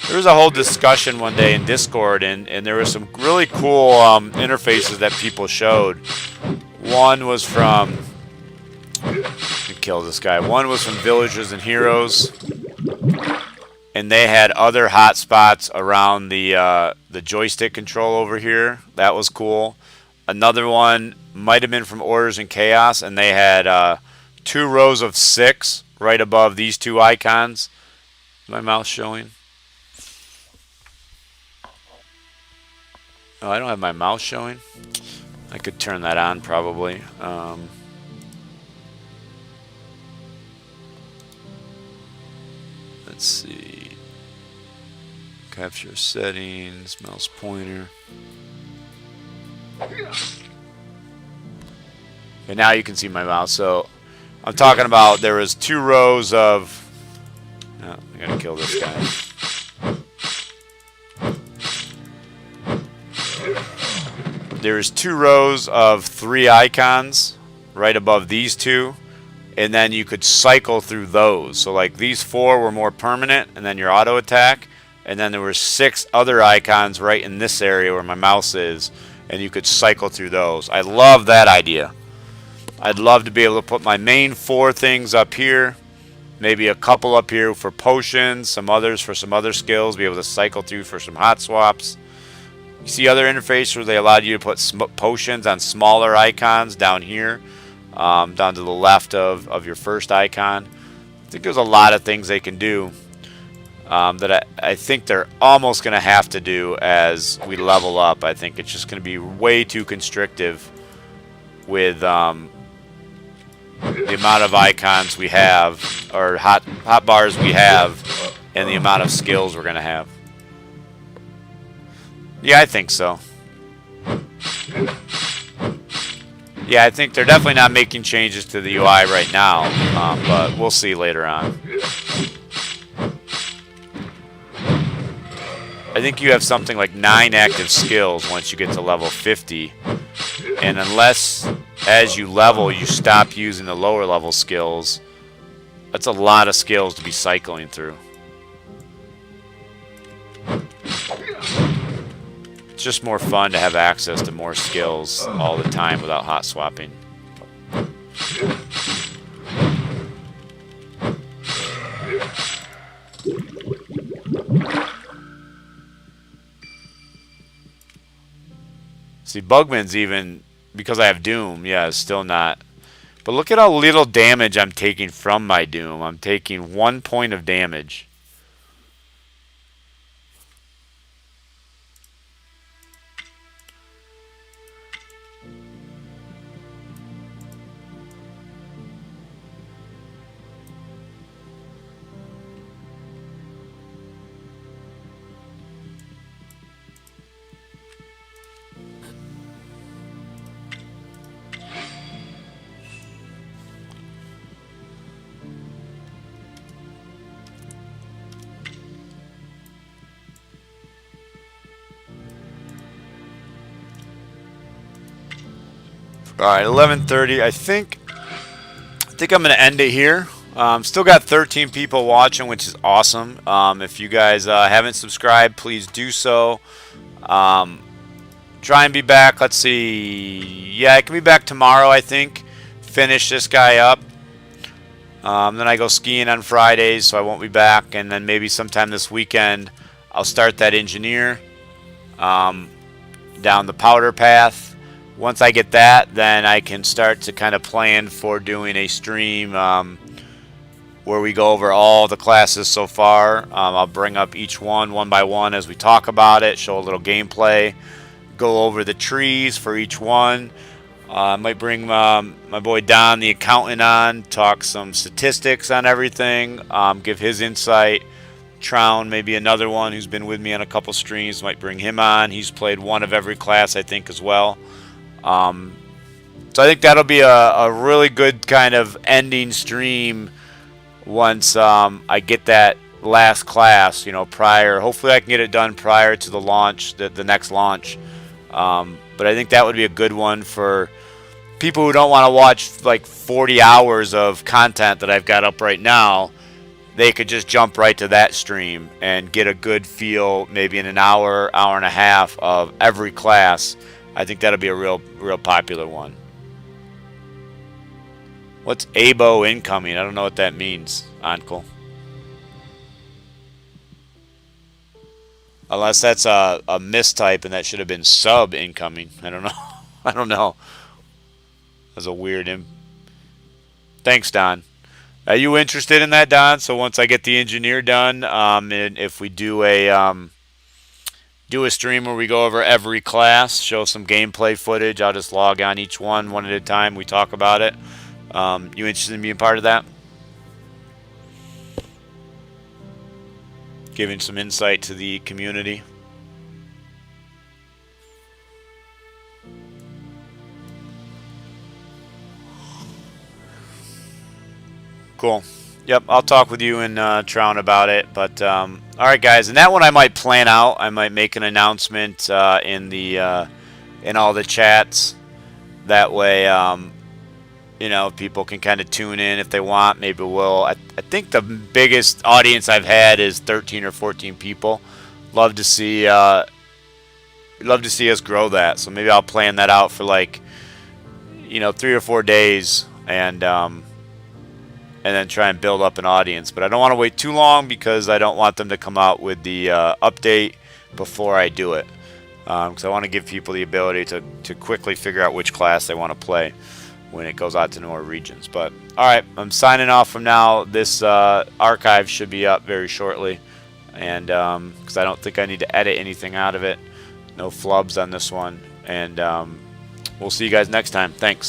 There was a whole discussion one day in Discord, and there were some really cool interfaces that people showed. One was from... Let me kill this guy. One was from Villagers and Heroes, and they had other hotspots around the joystick control over here. That was cool. Another one might have been from Orders and Chaos, and they had 2 rows of 6 right above these 2 icons. My mouse showing? Oh, I don't have my mouse showing. I could turn that on probably. Let's see. Capture settings, mouse pointer. And now you can see my mouse. So I'm talking about there was 2 rows of... Oh, I gotta kill this guy. There's 2 rows of 3 icons right above these 2, and then you could cycle through those. So like these 4 were more permanent, and then your auto attack, and then there were 6 other icons right in this area where my mouse is, and you could cycle through those. I love that idea. I'd love to be able to put my main 4 things up here, maybe a couple up here for potions, some others for some other skills, be able to cycle through for some hot swaps. You see other interface where they allowed you to put potions on smaller icons down here, down to the left of your first icon. I think there's a lot of things they can do that I think they're almost going to have to do as we level up. I think it's just going to be way too constrictive with the amount of icons we have, or hot bars we have, and the amount of skills we're going to have. Yeah, I think so. Yeah, I think they're definitely not making changes to the UI right now, but we'll see later on. I think you have something like 9 active skills once you get to level 50. And unless, as you level, you stop using the lower level skills, that's a lot of skills to be cycling through. It's just more fun to have access to more skills all the time without hot swapping. See, Bugman's even, because I have Doom, yeah, it's still not. But look at how little damage I'm taking from my Doom. I'm taking 1 point of damage. All right, 11:30. I think I'm gonna end it here. Still got 13 people watching, which is awesome. If you guys haven't subscribed, please do so. Try and be back. Let's see. Yeah, I can be back tomorrow, I think. Finish this guy up. Then I go skiing on Fridays, so I won't be back. And then maybe sometime this weekend, I'll start that engineer down the powder path. Once I get that, then I can start to kind of plan for doing a stream where we go over all the classes so far. I'll bring up each one by one as we talk about it, show a little gameplay, go over the trees for each one. I might bring my boy Don, the accountant, on, talk some statistics on everything, give his insight. Trown, maybe another one who's been with me on a couple streams, might bring him on. He's played one of every class, I think, as well. So I think that'll be a really good kind of ending stream once I get that last class, you know, prior. Hopefully I can get it done prior to the launch, the next launch. But I think that would be a good one for people who don't want to watch like 40 hours of content that I've got up right now. They could just jump right to that stream and get a good feel, maybe in an hour, hour and a half of every class. I think that'll be a real popular one. What's ABO incoming? I don't know what that means, Uncle. Unless that's a mistype and that should have been sub incoming. I don't know. I don't know. That's a weird Thanks, Don. Are you interested in that, Don? So once I get the engineer done, and if we do a stream where we go over every class, show some gameplay footage, I'll just log on each one at a time. We talk about it. You interested in being part of that? Giving some insight to the community. Cool. Yep, I'll talk with you and Trown about it. But all right, guys, and that one I might plan out. I might make an announcement in all the chats. That way, you know, people can kind of tune in if they want. Maybe we'll. I think the biggest audience I've had is 13 or 14 people. Love to see us grow that. So maybe I'll plan that out for like, you know, 3 or 4 days and then try and build up an audience. But I don't want to wait too long because I don't want them to come out with the update before I do it. Because I want to give people the ability to quickly figure out which class they want to play when it goes out to more regions. But alright, I'm signing off from now. This archive should be up very shortly. And because I don't think I need to edit anything out of it. No flubs on this one. And we'll see you guys next time. Thanks.